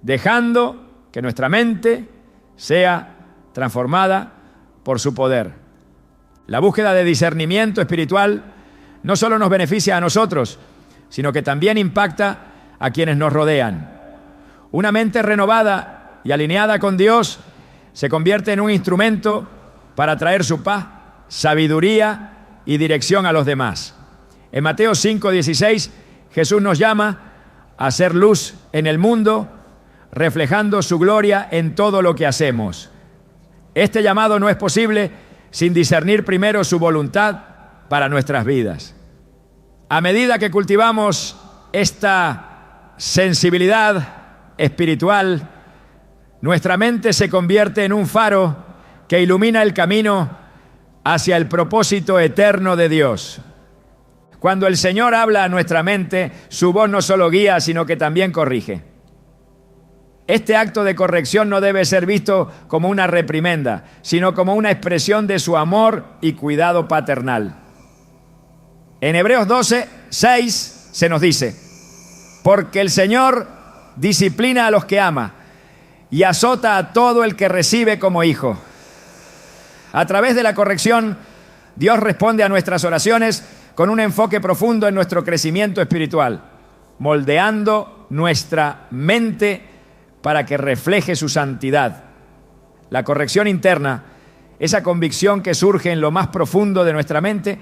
dejando que nuestra mente sea transformada por su poder. La búsqueda de discernimiento espiritual no solo nos beneficia a nosotros, sino que también impacta a quienes nos rodean. Una mente renovada y alineada con Dios se convierte en un instrumento para traer su paz, sabiduría y dirección a los demás. En Mateo 5:16, Jesús nos llama a ser luz en el mundo, reflejando su gloria en todo lo que hacemos. Este llamado no es posible sin discernir primero su voluntad para nuestras vidas. A medida que cultivamos esta sensibilidad espiritual, nuestra mente se convierte en un faro que ilumina el camino hacia el propósito eterno de Dios. Cuando el Señor habla a nuestra mente, su voz no solo guía, sino que también corrige. Este acto de corrección no debe ser visto como una reprimenda, sino como una expresión de su amor y cuidado paternal. En Hebreos 12:6 se nos dice: porque el Señor disciplina a los que ama y azota a todo el que recibe como hijo. A través de la corrección, Dios responde a nuestras oraciones con un enfoque profundo en nuestro crecimiento espiritual, moldeando nuestra mente para que refleje su santidad. La corrección interna, esa convicción que surge en lo más profundo de nuestra mente,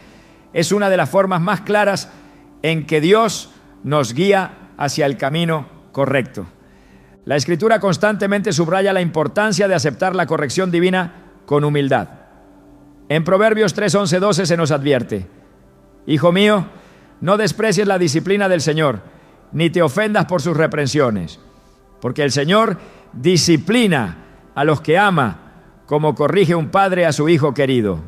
es una de las formas más claras en que Dios nos guía hacia el camino correcto. La Escritura constantemente subraya la importancia de aceptar la corrección divina con humildad. En Proverbios 3:11-12 se nos advierte: hijo mío, no desprecies la disciplina del Señor, ni te ofendas por sus reprensiones, porque el Señor disciplina a los que ama, como corrige un padre a su hijo querido.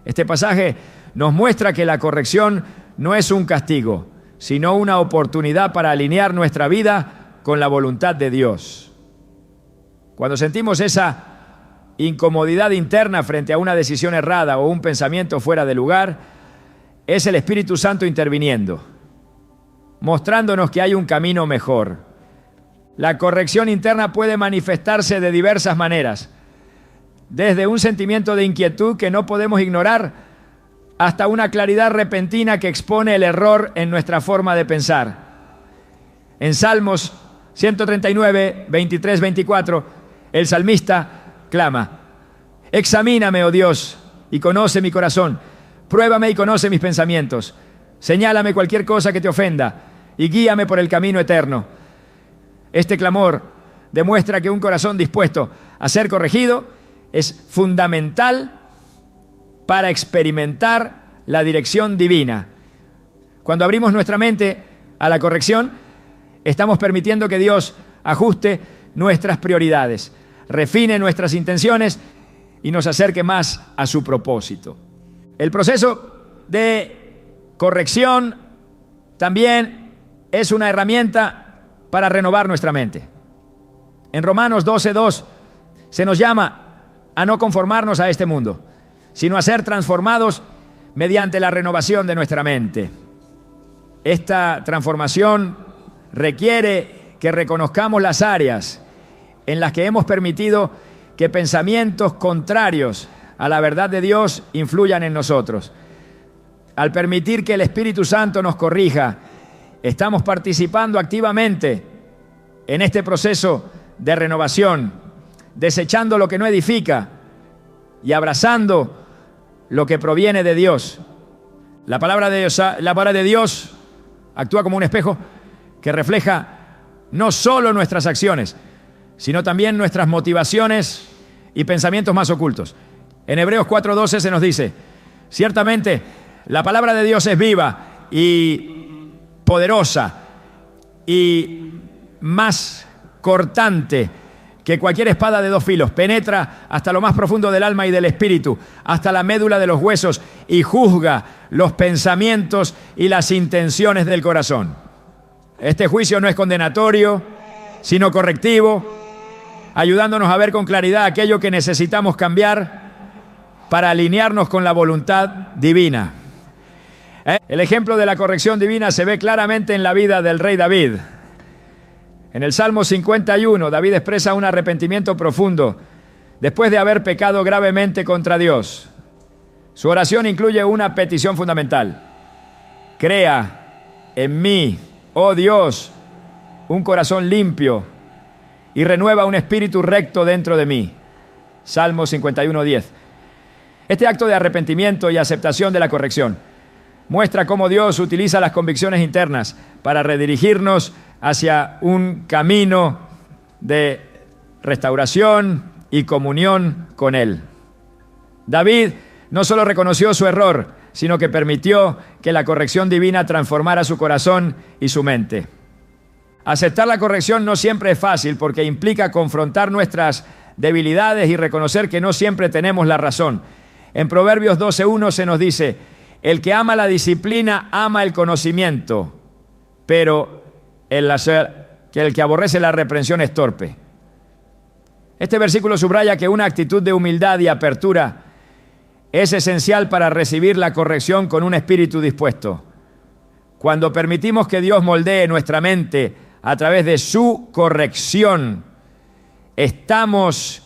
Este pasaje nos muestra que la corrección no es un castigo, sino una oportunidad para alinear nuestra vida con la voluntad de Dios. Cuando sentimos esa incomodidad interna frente a una decisión errada o un pensamiento fuera de lugar, es el Espíritu Santo interviniendo, mostrándonos que hay un camino mejor. La corrección interna puede manifestarse de diversas maneras, desde un sentimiento de inquietud que no podemos ignorar hasta una claridad repentina que expone el error en nuestra forma de pensar. En Salmos 139, 23, 24, el salmista clama: examíname, oh Dios, y conoce mi corazón. Pruébame y conoce mis pensamientos. Señálame cualquier cosa que te ofenda y guíame por el camino eterno. Este clamor demuestra que un corazón dispuesto a ser corregido es fundamental para experimentar la dirección divina. Cuando abrimos nuestra mente a la corrección, estamos permitiendo que Dios ajuste nuestras prioridades, refine nuestras intenciones y nos acerque más a su propósito. El proceso de corrección también es una herramienta para renovar nuestra mente. En Romanos 12:2 se nos llama a no conformarnos a este mundo, sino a ser transformados mediante la renovación de nuestra mente. Esta transformación requiere que reconozcamos las áreas en las que hemos permitido que pensamientos contrarios a la verdad de Dios influyan en nosotros. Al permitir que el Espíritu Santo nos corrija, estamos participando activamente en este proceso de renovación, desechando lo que no edifica y abrazando lo que proviene de Dios. La palabra de Dios actúa como un espejo que refleja no solo nuestras acciones, sino también nuestras motivaciones y pensamientos más ocultos. En Hebreos 4:12 se nos dice: ciertamente la palabra de Dios es viva y poderosa y más cortante que cualquier espada de dos filos, penetra hasta lo más profundo del alma y del espíritu, hasta la médula de los huesos, y juzga los pensamientos y las intenciones del corazón. Este juicio no es condenatorio, sino correctivo, ayudándonos a ver con claridad aquello que necesitamos cambiar para alinearnos con la voluntad divina. El ejemplo de la corrección divina se ve claramente en la vida del rey David. En el Salmo 51, David expresa un arrepentimiento profundo después de haber pecado gravemente contra Dios. Su oración incluye una petición fundamental: crea en mí, oh Dios, un corazón limpio y renueva un espíritu recto dentro de mí. Salmo 51:10. Este acto de arrepentimiento y aceptación de la corrección muestra cómo Dios utiliza las convicciones internas para redirigirnos hacia un camino de restauración y comunión con Él. David no solo reconoció su error, sino que permitió que la corrección divina transformara su corazón y su mente. Aceptar la corrección no siempre es fácil, porque implica confrontar nuestras debilidades y reconocer que no siempre tenemos la razón. En Proverbios 12:1 se nos dice: el que ama la disciplina ama el conocimiento, pero el que aborrece la reprensión es torpe. Este versículo subraya que una actitud de humildad y apertura es esencial para recibir la corrección con un espíritu dispuesto. Cuando permitimos que Dios moldee nuestra mente a través de su corrección, estamos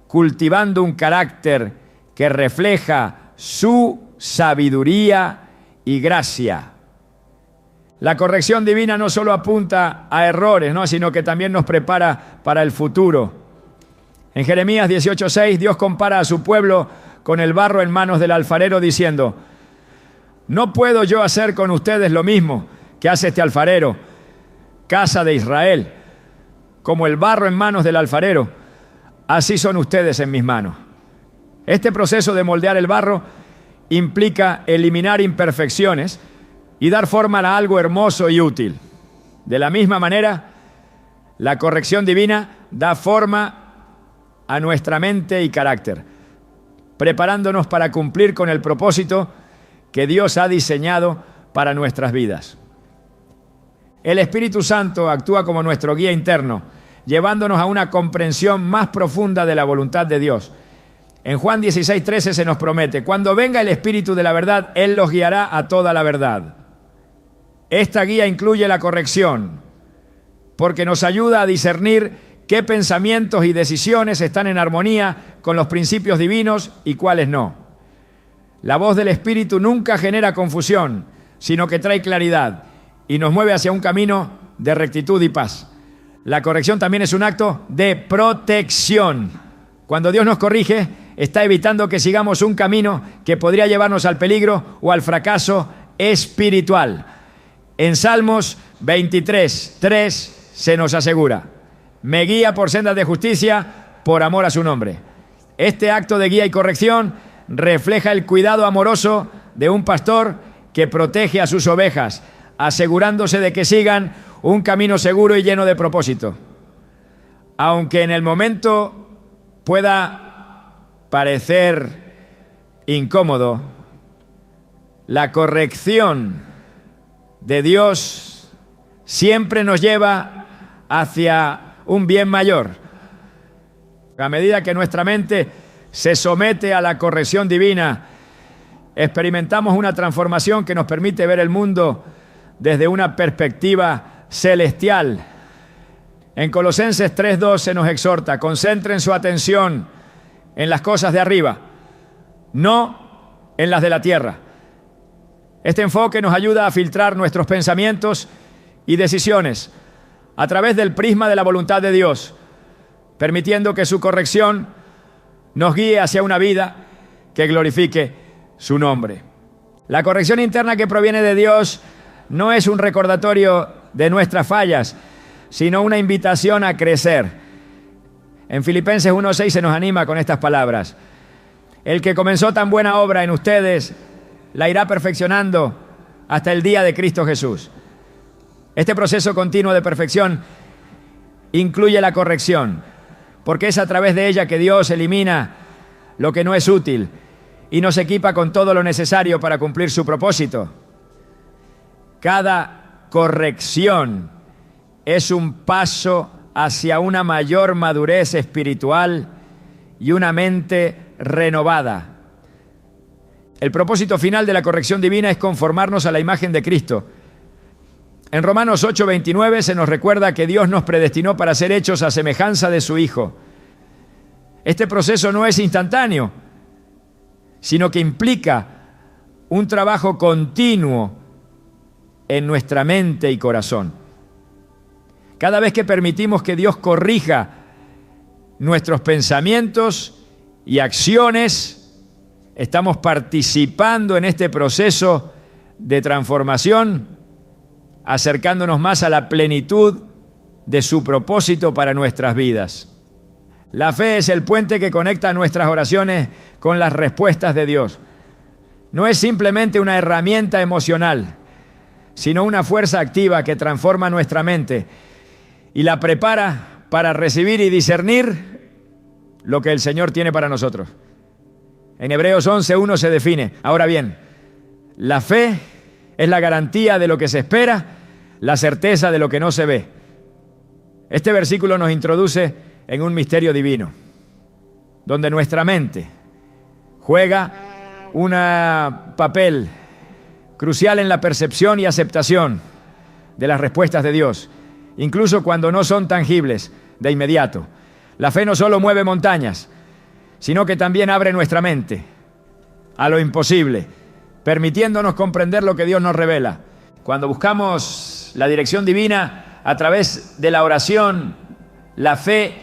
cultivando un carácter que refleja su sabiduría y gracia. La corrección divina no solo apunta a errores, sino que también nos prepara para el futuro. En Jeremías 18:6, Dios compara a su pueblo con el barro en manos del alfarero, diciendo: ¿no puedo yo hacer con ustedes lo mismo que hace este alfarero, casa de Israel? Como el barro en manos del alfarero, así son ustedes en mis manos. Este proceso de moldear el barro implica eliminar imperfecciones y dar forma a algo hermoso y útil. De la misma manera, la corrección divina da forma a nuestra mente y carácter, preparándonos para cumplir con el propósito que Dios ha diseñado para nuestras vidas. El Espíritu Santo actúa como nuestro guía interno, llevándonos a una comprensión más profunda de la voluntad de Dios. En Juan 16:13 se nos promete: cuando venga el Espíritu de la verdad, Él los guiará a toda la verdad. Esta guía incluye la corrección, porque nos ayuda a discernir qué pensamientos y decisiones están en armonía con los principios divinos y cuáles no. La voz del Espíritu nunca genera confusión, sino que trae claridad y nos mueve hacia un camino de rectitud y paz. La corrección también es un acto de protección. Cuando Dios nos corrige, está evitando que sigamos un camino que podría llevarnos al peligro o al fracaso espiritual. En Salmos 23:3 se nos asegura: me guía por sendas de justicia por amor a su nombre. Este acto de guía y corrección refleja el cuidado amoroso de un pastor que protege a sus ovejas, asegurándose de que sigan un camino seguro y lleno de propósito. Aunque en el momento pueda parecer incómodo, la corrección de Dios siempre nos lleva hacia un bien mayor. A medida que nuestra mente se somete a la corrección divina, experimentamos una transformación que nos permite ver el mundo desde una perspectiva celestial. En Colosenses 3:2 se nos exhorta: concentren su atención en las cosas de arriba, no en las de la tierra. Este enfoque nos ayuda a filtrar nuestros pensamientos y decisiones a través del prisma de la voluntad de Dios, permitiendo que su corrección nos guíe hacia una vida que glorifique su nombre. La corrección interna que proviene de Dios no es un recordatorio de nuestras fallas, sino una invitación a crecer. En Filipenses 1:6 se nos anima con estas palabras: el que comenzó tan buena obra en ustedes la irá perfeccionando hasta el día de Cristo Jesús. Este proceso continuo de perfección incluye la corrección, porque es a través de ella que Dios elimina lo que no es útil y nos equipa con todo lo necesario para cumplir su propósito. Cada corrección es un paso hacia una mayor madurez espiritual y una mente renovada. El propósito final de la corrección divina es conformarnos a la imagen de Cristo. En Romanos 8:29 se nos recuerda que Dios nos predestinó para ser hechos a semejanza de su Hijo. Este proceso no es instantáneo, sino que implica un trabajo continuo en nuestra mente y corazón. Cada vez que permitimos que Dios corrija nuestros pensamientos y acciones, estamos participando en este proceso de transformación, acercándonos más a la plenitud de su propósito para nuestras vidas. La fe es el puente que conecta nuestras oraciones con las respuestas de Dios. No es simplemente una herramienta emocional, sino una fuerza activa que transforma nuestra mente y la prepara para recibir y discernir lo que el Señor tiene para nosotros. En Hebreos 11:1 se define: ahora bien, la fe es la garantía de lo que se espera, la certeza de lo que no se ve. Este versículo nos introduce en un misterio divino, donde nuestra mente juega un papel crucial en la percepción y aceptación de las respuestas de Dios, incluso cuando no son tangibles de inmediato. La fe no solo mueve montañas, sino que también abre nuestra mente a lo imposible, permitiéndonos comprender lo que Dios nos revela. Cuando buscamos la dirección divina a través de la oración, la fe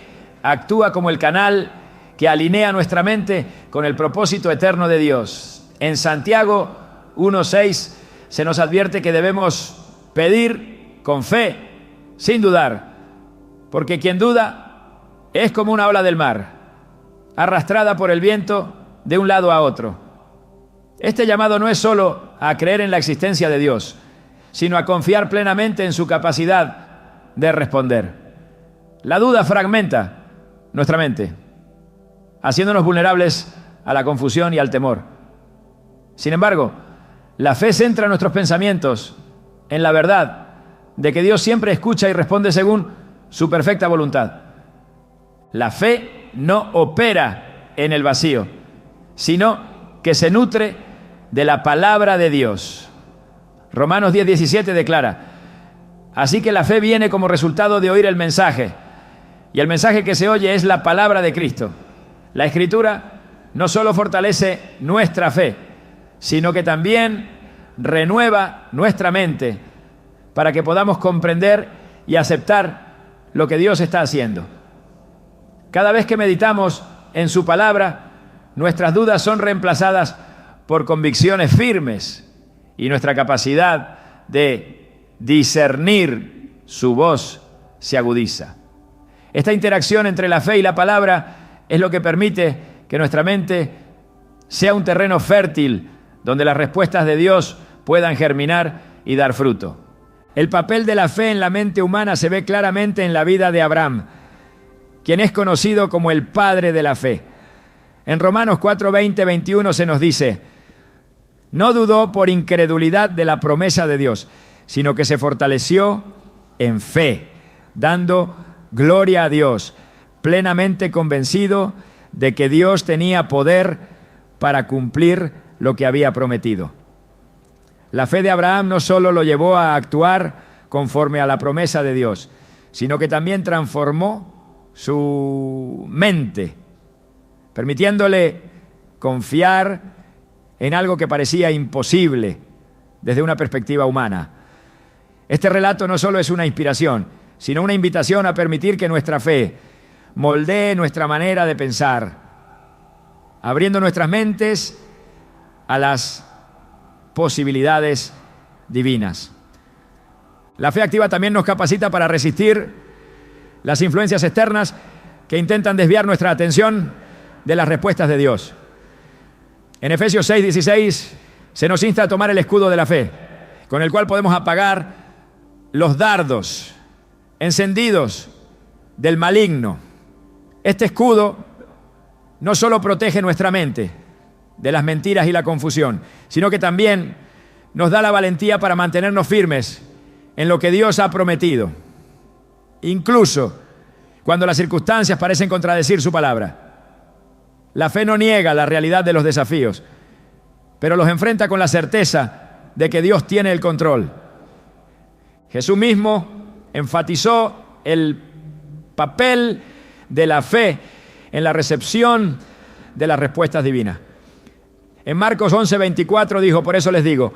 actúa como el canal que alinea nuestra mente con el propósito eterno de Dios. En Santiago 1:6 se nos advierte que debemos pedir con fe, sin dudar, porque quien duda es como una ola del mar, arrastrada por el viento de un lado a otro. Este llamado no es solo a creer en la existencia de Dios, sino a confiar plenamente en su capacidad de responder. La duda fragmenta nuestra mente haciéndonos vulnerables a la confusión y al temor. Sin embargo, la fe centra nuestros pensamientos en la verdad de que Dios siempre escucha y responde según su perfecta voluntad. La fe no opera en el vacío, sino que se nutre de la palabra de Dios. Romanos 10:17 declara: así que la fe viene como resultado de oír el mensaje, y el mensaje que se oye es la palabra de Cristo. La Escritura no solo fortalece nuestra fe, sino que también renueva nuestra mente para que podamos comprender y aceptar lo que Dios está haciendo. Cada vez que meditamos en su palabra, nuestras dudas son reemplazadas por convicciones firmes y nuestra capacidad de discernir su voz se agudiza. Esta interacción entre la fe y la palabra es lo que permite que nuestra mente sea un terreno fértil donde las respuestas de Dios puedan germinar y dar fruto. El papel de la fe en la mente humana se ve claramente en la vida de Abraham, quien es conocido como el padre de la fe. En Romanos 4:20-21 se nos dice: no dudó por incredulidad de la promesa de Dios, sino que se fortaleció en fe, dando gloria a Dios, plenamente convencido de que Dios tenía poder para cumplir lo que había prometido. La fe de Abraham no solo lo llevó a actuar conforme a la promesa de Dios, sino que también transformó su mente, permitiéndole confiar en algo que parecía imposible desde una perspectiva humana. Este relato no solo es una inspiración, sino una invitación a permitir que nuestra fe moldee nuestra manera de pensar, abriendo nuestras mentes a las posibilidades divinas. La fe activa también nos capacita para resistir las influencias externas que intentan desviar nuestra atención de las respuestas de Dios. En Efesios 6:16 se nos insta a tomar el escudo de la fe, con el cual podemos apagar los dardos encendidos del maligno. Este escudo no solo protege nuestra mente de las mentiras y la confusión, sino que también nos da la valentía para mantenernos firmes en lo que Dios ha prometido, incluso cuando las circunstancias parecen contradecir su palabra. La fe no niega la realidad de los desafíos, pero los enfrenta con la certeza de que Dios tiene el control. Jesús mismo enfatizó el papel de la fe en la recepción de las respuestas divinas. En Marcos 11:24 dijo: por eso les digo,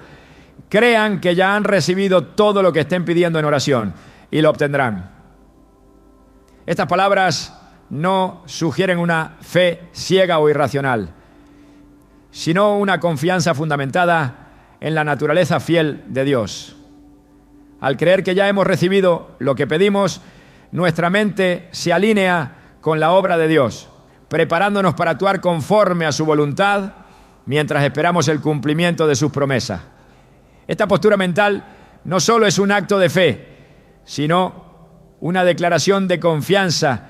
crean que ya han recibido todo lo que estén pidiendo en oración y lo obtendrán. Estas palabras no sugieren una fe ciega o irracional, sino una confianza fundamentada en la naturaleza fiel de Dios. Al creer que ya hemos recibido lo que pedimos, nuestra mente se alinea con la obra de Dios, preparándonos para actuar conforme a su voluntad mientras esperamos el cumplimiento de sus promesas. Esta postura mental no solo es un acto de fe, sino una declaración de confianza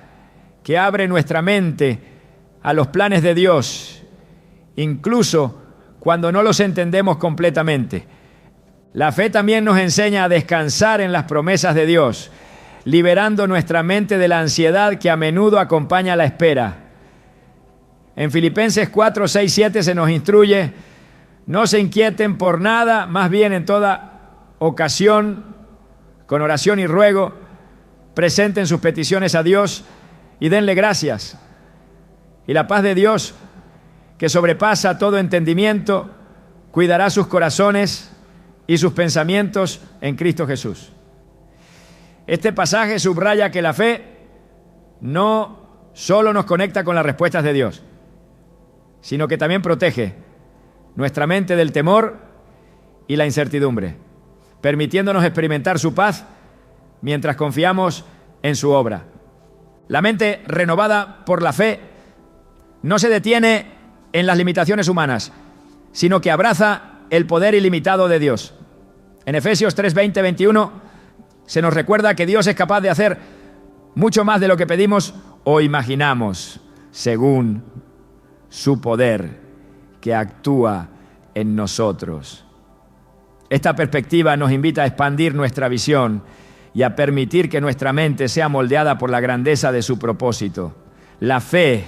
que abre nuestra mente a los planes de Dios, incluso cuando no los entendemos completamente. La fe también nos enseña a descansar en las promesas de Dios, liberando nuestra mente de la ansiedad que a menudo acompaña la espera. En Filipenses 4:6-7 se nos instruye: no se inquieten por nada, más bien en toda ocasión, con oración y ruego, presenten sus peticiones a Dios y denle gracias. Y la paz de Dios, que sobrepasa todo entendimiento, cuidará sus corazones y sus pensamientos en Cristo Jesús. Este pasaje subraya que la fe no solo nos conecta con las respuestas de Dios, sino que también protege nuestra mente del temor y la incertidumbre, permitiéndonos experimentar su paz mientras confiamos en su obra. La mente renovada por la fe no se detiene en las limitaciones humanas, sino que abraza el poder ilimitado de Dios. En Efesios 3:20-21 se nos recuerda que Dios es capaz de hacer mucho más de lo que pedimos o imaginamos, según su poder que actúa en nosotros. Esta perspectiva nos invita a expandir nuestra visión y a permitir que nuestra mente sea moldeada por la grandeza de su propósito. La fe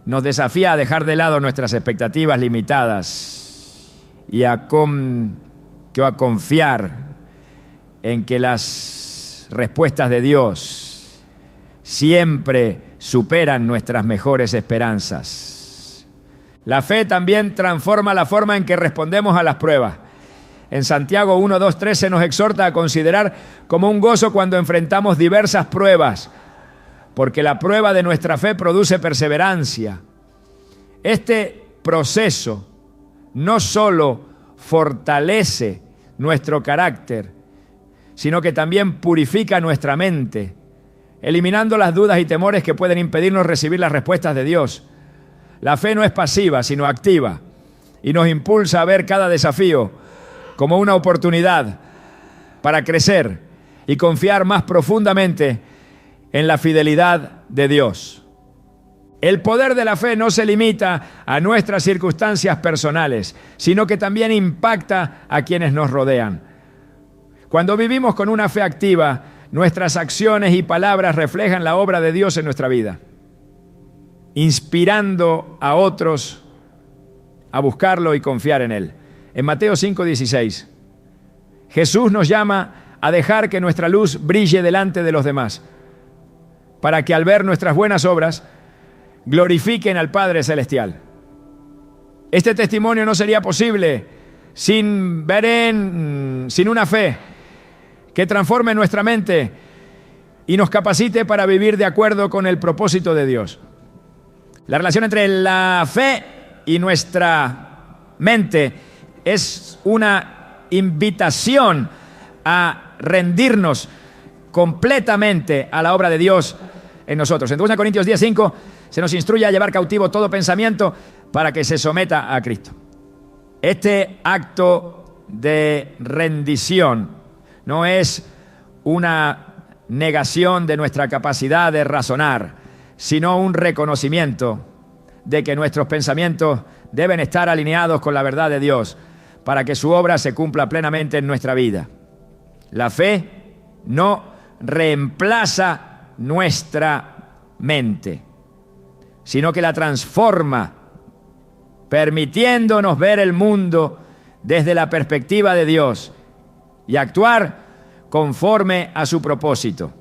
nos desafía a dejar de lado nuestras expectativas limitadas y a confiar en que las respuestas de Dios siempre superan nuestras mejores esperanzas. La fe también transforma la forma en que respondemos a las pruebas. En Santiago 1, 2, 3 se nos exhorta a considerar como un gozo cuando enfrentamos diversas pruebas, porque la prueba de nuestra fe produce perseverancia. Este proceso no solo fortalece nuestro carácter, sino que también purifica nuestra mente, eliminando las dudas y temores que pueden impedirnos recibir las respuestas de Dios. La fe no es pasiva, sino activa, y nos impulsa a ver cada desafío como una oportunidad para crecer y confiar más profundamente en la fidelidad de Dios. El poder de la fe no se limita a nuestras circunstancias personales, sino que también impacta a quienes nos rodean. Cuando vivimos con una fe activa, nuestras acciones y palabras reflejan la obra de Dios en nuestra vida, inspirando a otros a buscarlo y confiar en Él. En Mateo 5:16, Jesús nos llama a dejar que nuestra luz brille delante de los demás, para que al ver nuestras buenas obras, glorifiquen al Padre Celestial. Este testimonio no sería posible sin una fe que transforme nuestra mente y nos capacite para vivir de acuerdo con el propósito de Dios. La relación entre la fe y nuestra mente es una invitación a rendirnos completamente a la obra de Dios en nosotros. En 2 Corintios 10:5 se nos instruye a llevar cautivo todo pensamiento para que se someta a Cristo. Este acto de rendición no es una negación de nuestra capacidad de razonar, sino un reconocimiento de que nuestros pensamientos deben estar alineados con la verdad de Dios para que su obra se cumpla plenamente en nuestra vida. La fe no reemplaza nuestra mente, sino que la transforma, permitiéndonos ver el mundo desde la perspectiva de Dios y actuar conforme a su propósito.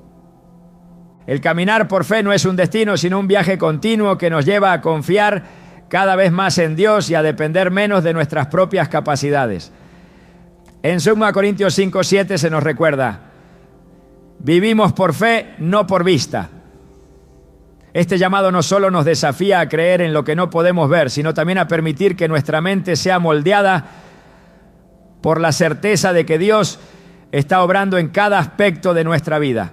El caminar por fe no es un destino, sino un viaje continuo que nos lleva a confiar cada vez más en Dios y a depender menos de nuestras propias capacidades. En 2 Corintios 5:7 se nos recuerda: vivimos por fe, no por vista. Este llamado no solo nos desafía a creer en lo que no podemos ver, sino también a permitir que nuestra mente sea moldeada por la certeza de que Dios está obrando en cada aspecto de nuestra vida.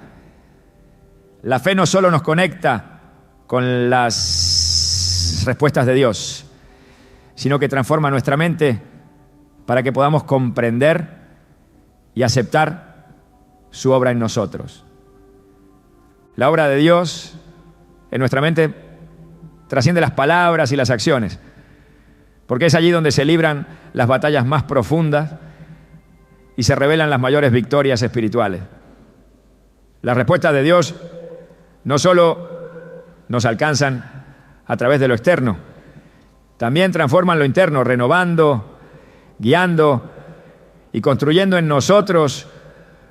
La fe no solo nos conecta con las respuestas de Dios, sino que transforma nuestra mente para que podamos comprender y aceptar su obra en nosotros. La obra de Dios en nuestra mente trasciende las palabras y las acciones, porque es allí donde se libran las batallas más profundas y se revelan las mayores victorias espirituales. Las respuestas de Dios no solo nos alcanzan a través de lo externo, también transforman lo interno, renovando, guiando y construyendo en nosotros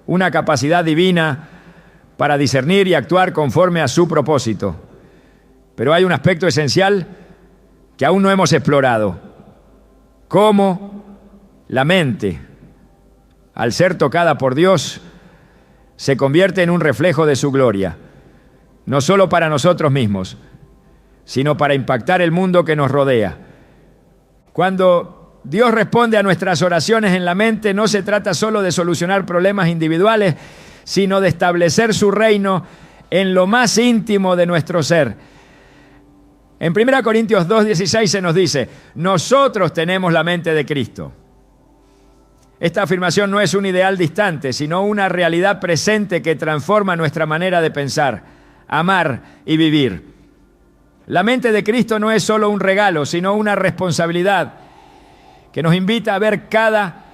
una capacidad divina para discernir y actuar conforme a su propósito. Pero hay un aspecto esencial que aún no hemos explorado: cómo la mente, al ser tocada por Dios, se convierte en un reflejo de su gloria, no solo para nosotros mismos, sino para impactar el mundo que nos rodea. Cuando Dios responde a nuestras oraciones en la mente, no se trata solo de solucionar problemas individuales, sino de establecer su reino en lo más íntimo de nuestro ser. En 1 Corintios 2:16 se nos dice: nosotros tenemos la mente de Cristo. Esta afirmación no es un ideal distante, sino una realidad presente que transforma nuestra manera de pensar, amar y vivir. La mente de Cristo no es solo un regalo, sino una responsabilidad que nos invita a ver cada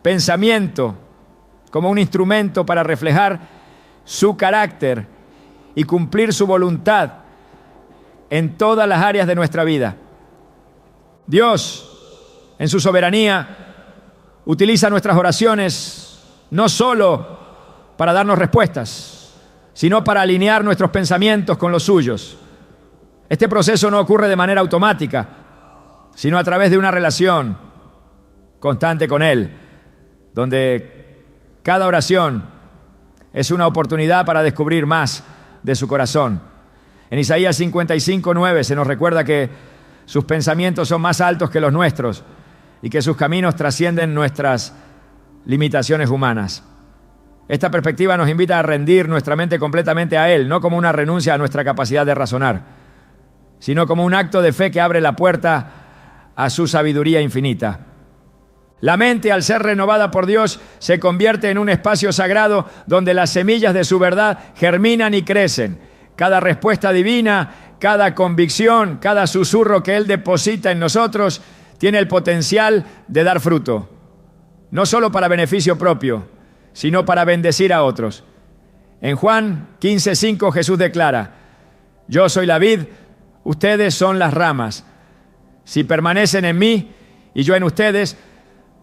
pensamiento como un instrumento para reflejar su carácter y cumplir su voluntad en todas las áreas de nuestra vida. Dios, en su soberanía, utiliza nuestras oraciones no solo para darnos respuestas, sino para alinear nuestros pensamientos con los suyos. Este proceso no ocurre de manera automática, sino a través de una relación constante con Él, donde cada oración es una oportunidad para descubrir más de su corazón. En Isaías 55:9 se nos recuerda que sus pensamientos son más altos que los nuestros y que sus caminos trascienden nuestras limitaciones humanas. Esta perspectiva nos invita a rendir nuestra mente completamente a Él, no como una renuncia a nuestra capacidad de razonar, sino como un acto de fe que abre la puerta a su sabiduría infinita. La mente, al ser renovada por Dios, se convierte en un espacio sagrado donde las semillas de su verdad germinan y crecen. Cada respuesta divina, cada convicción, cada susurro que Él deposita en nosotros tiene el potencial de dar fruto, no solo para beneficio propio, sino para bendecir a otros. En Juan 15:5 Jesús declara: yo soy la vid, ustedes son las ramas. Si permanecen en mí y yo en ustedes,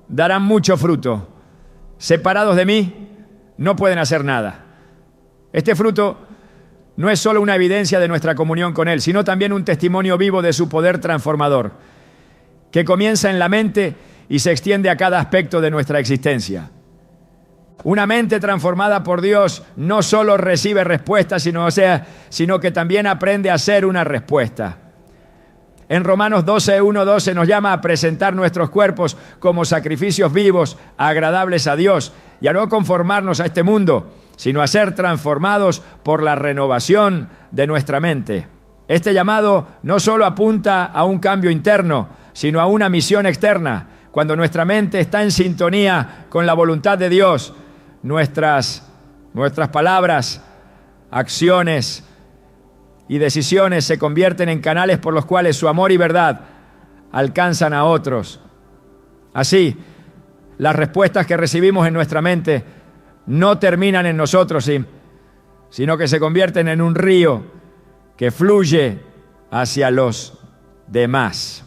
darán mucho fruto. Separados de mí, no pueden hacer nada. Este fruto no es solo una evidencia de nuestra comunión con Él, sino también un testimonio vivo de su poder transformador, que comienza en la mente y se extiende a cada aspecto de nuestra existencia. Una mente transformada por Dios no solo recibe respuestas, sino que también aprende a ser una respuesta. En Romanos 12:1-12 nos llama a presentar nuestros cuerpos como sacrificios vivos, agradables a Dios, y a no conformarnos a este mundo, sino a ser transformados por la renovación de nuestra mente. Este llamado no solo apunta a un cambio interno, sino a una misión externa. Cuando nuestra mente está en sintonía con la voluntad de Dios, nuestras palabras, acciones y decisiones se convierten en canales por los cuales su amor y verdad alcanzan a otros. Así, las respuestas que recibimos en nuestra mente no terminan en nosotros, sino que se convierten en un río que fluye hacia los demás.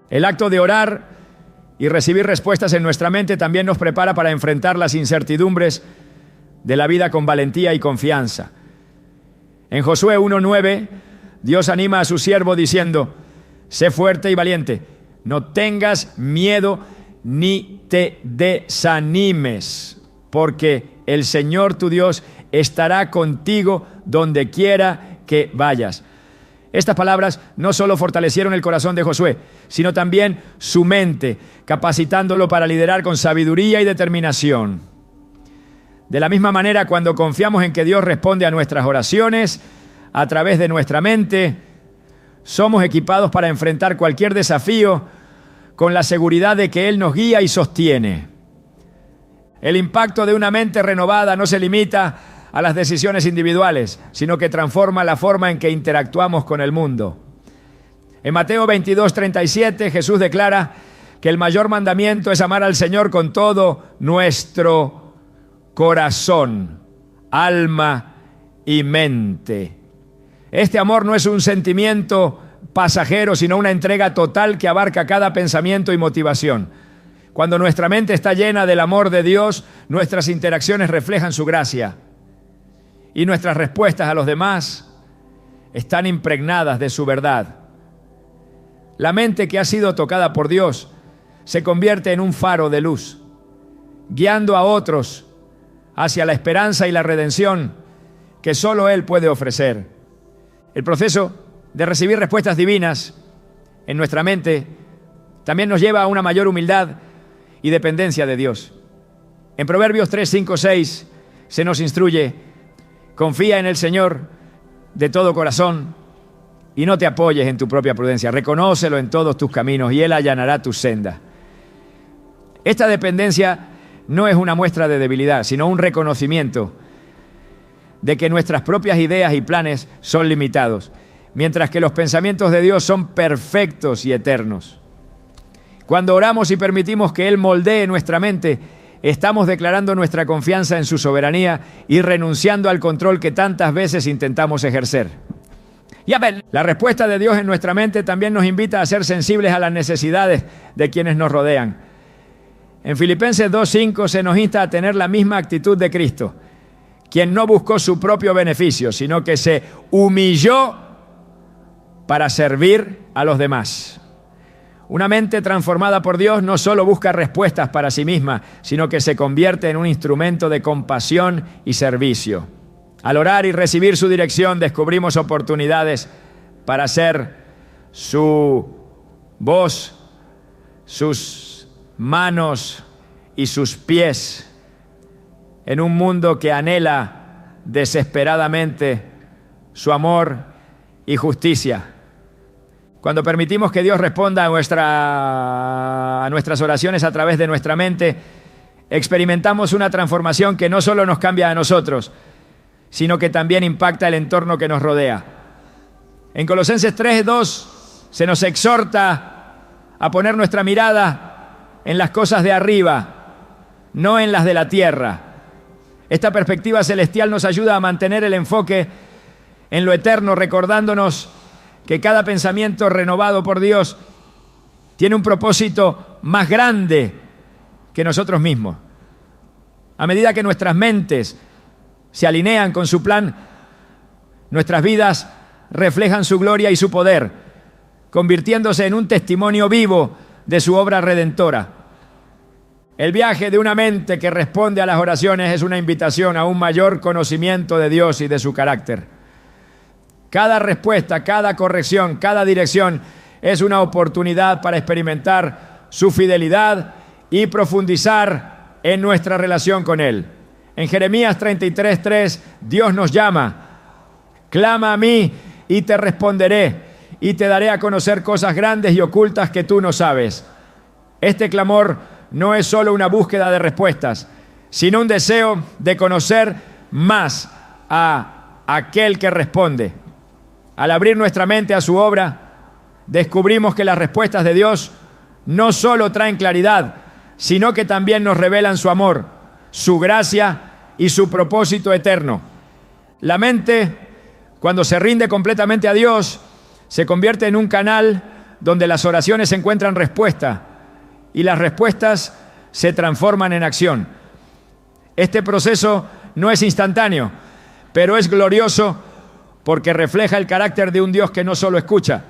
El acto de orar y recibir respuestas en nuestra mente también nos prepara para enfrentar las incertidumbres de la vida con valentía y confianza. En Josué 1:9, Dios anima a su siervo diciendo: sé fuerte y valiente, no tengas miedo ni te desanimes, porque el Señor tu Dios estará contigo donde quiera que vayas. Estas palabras no solo fortalecieron el corazón de Josué, sino también su mente, capacitándolo para liderar con sabiduría y determinación. De la misma manera, cuando confiamos en que Dios responde a nuestras oraciones a través de nuestra mente, somos equipados para enfrentar cualquier desafío con la seguridad de que Él nos guía y sostiene. El impacto de una mente renovada no se limita a las decisiones individuales, sino que transforma la forma en que interactuamos con el mundo. En Mateo 22:37, Jesús declara que el mayor mandamiento es amar al Señor con todo nuestro corazón, alma y mente. Este amor no es un sentimiento pasajero, sino una entrega total que abarca cada pensamiento y motivación. Cuando nuestra mente está llena del amor de Dios, nuestras interacciones reflejan su gracia y nuestras respuestas a los demás están impregnadas de su verdad. La mente que ha sido tocada por Dios se convierte en un faro de luz, guiando a otros hacia la esperanza y la redención que solo Él puede ofrecer. El proceso de recibir respuestas divinas en nuestra mente también nos lleva a una mayor humildad y dependencia de Dios. En Proverbios 3:5-6 se nos instruye: confía en el Señor de todo corazón y no te apoyes en tu propia prudencia. Reconócelo en todos tus caminos y Él allanará tus sendas. Esta dependencia no es una muestra de debilidad, sino un reconocimiento de que nuestras propias ideas y planes son limitados. mientras que los pensamientos de Dios son perfectos y eternos. Cuando oramos y permitimos que Él moldee nuestra mente, estamos declarando nuestra confianza en su soberanía y renunciando al control que tantas veces intentamos ejercer. La respuesta de Dios en nuestra mente también nos invita a ser sensibles a las necesidades de quienes nos rodean. En Filipenses 2:5 se nos insta a tener la misma actitud de Cristo, quien no buscó su propio beneficio, sino que se humilló para servir a los demás. Una mente transformada por Dios no solo busca respuestas para sí misma, sino que se convierte en un instrumento de compasión y servicio. Al orar y recibir su dirección, descubrimos oportunidades para ser su voz, sus manos y sus pies en un mundo que anhela desesperadamente su amor y justicia. Cuando permitimos que Dios responda a nuestras oraciones a través de nuestra mente, experimentamos una transformación que no solo nos cambia a nosotros, sino que también impacta el entorno que nos rodea. En Colosenses 3:2 se nos exhorta a poner nuestra mirada en las cosas de arriba, no en las de la tierra. Esta perspectiva celestial nos ayuda a mantener el enfoque en lo eterno, recordándonos que cada pensamiento renovado por Dios tiene un propósito más grande que nosotros mismos. A medida que nuestras mentes se alinean con su plan, nuestras vidas reflejan su gloria y su poder, convirtiéndose en un testimonio vivo de su obra redentora. El viaje de una mente que responde a las oraciones es una invitación a un mayor conocimiento de Dios y de su carácter. Cada respuesta, cada corrección, cada dirección es una oportunidad para experimentar su fidelidad y profundizar en nuestra relación con Él. En Jeremías 33:3, Dios nos llama: clama a mí y te responderé, y te daré a conocer cosas grandes y ocultas que tú no sabes. Este clamor no es solo una búsqueda de respuestas, sino un deseo de conocer más a aquel que responde. Al abrir nuestra mente a su obra, descubrimos que las respuestas de Dios no solo traen claridad, sino que también nos revelan su amor, su gracia y su propósito eterno. La mente, cuando se rinde completamente a Dios, se convierte en un canal donde las oraciones encuentran respuesta y las respuestas se transforman en acción. Este proceso no es instantáneo, pero es glorioso porque refleja el carácter de un Dios que no solo escucha,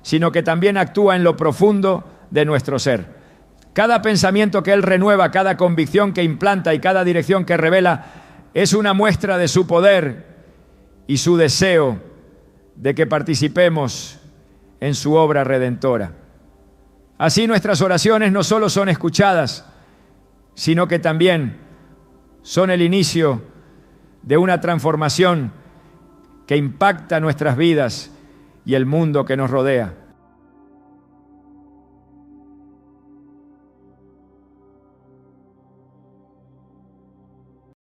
sino que también actúa en lo profundo de nuestro ser. Cada pensamiento que Él renueva, cada convicción que implanta y cada dirección que revela es una muestra de su poder y su deseo de que participemos en su obra redentora. Así nuestras oraciones no solo son escuchadas, sino que también son el inicio de una transformación que impacta nuestras vidas y el mundo que nos rodea.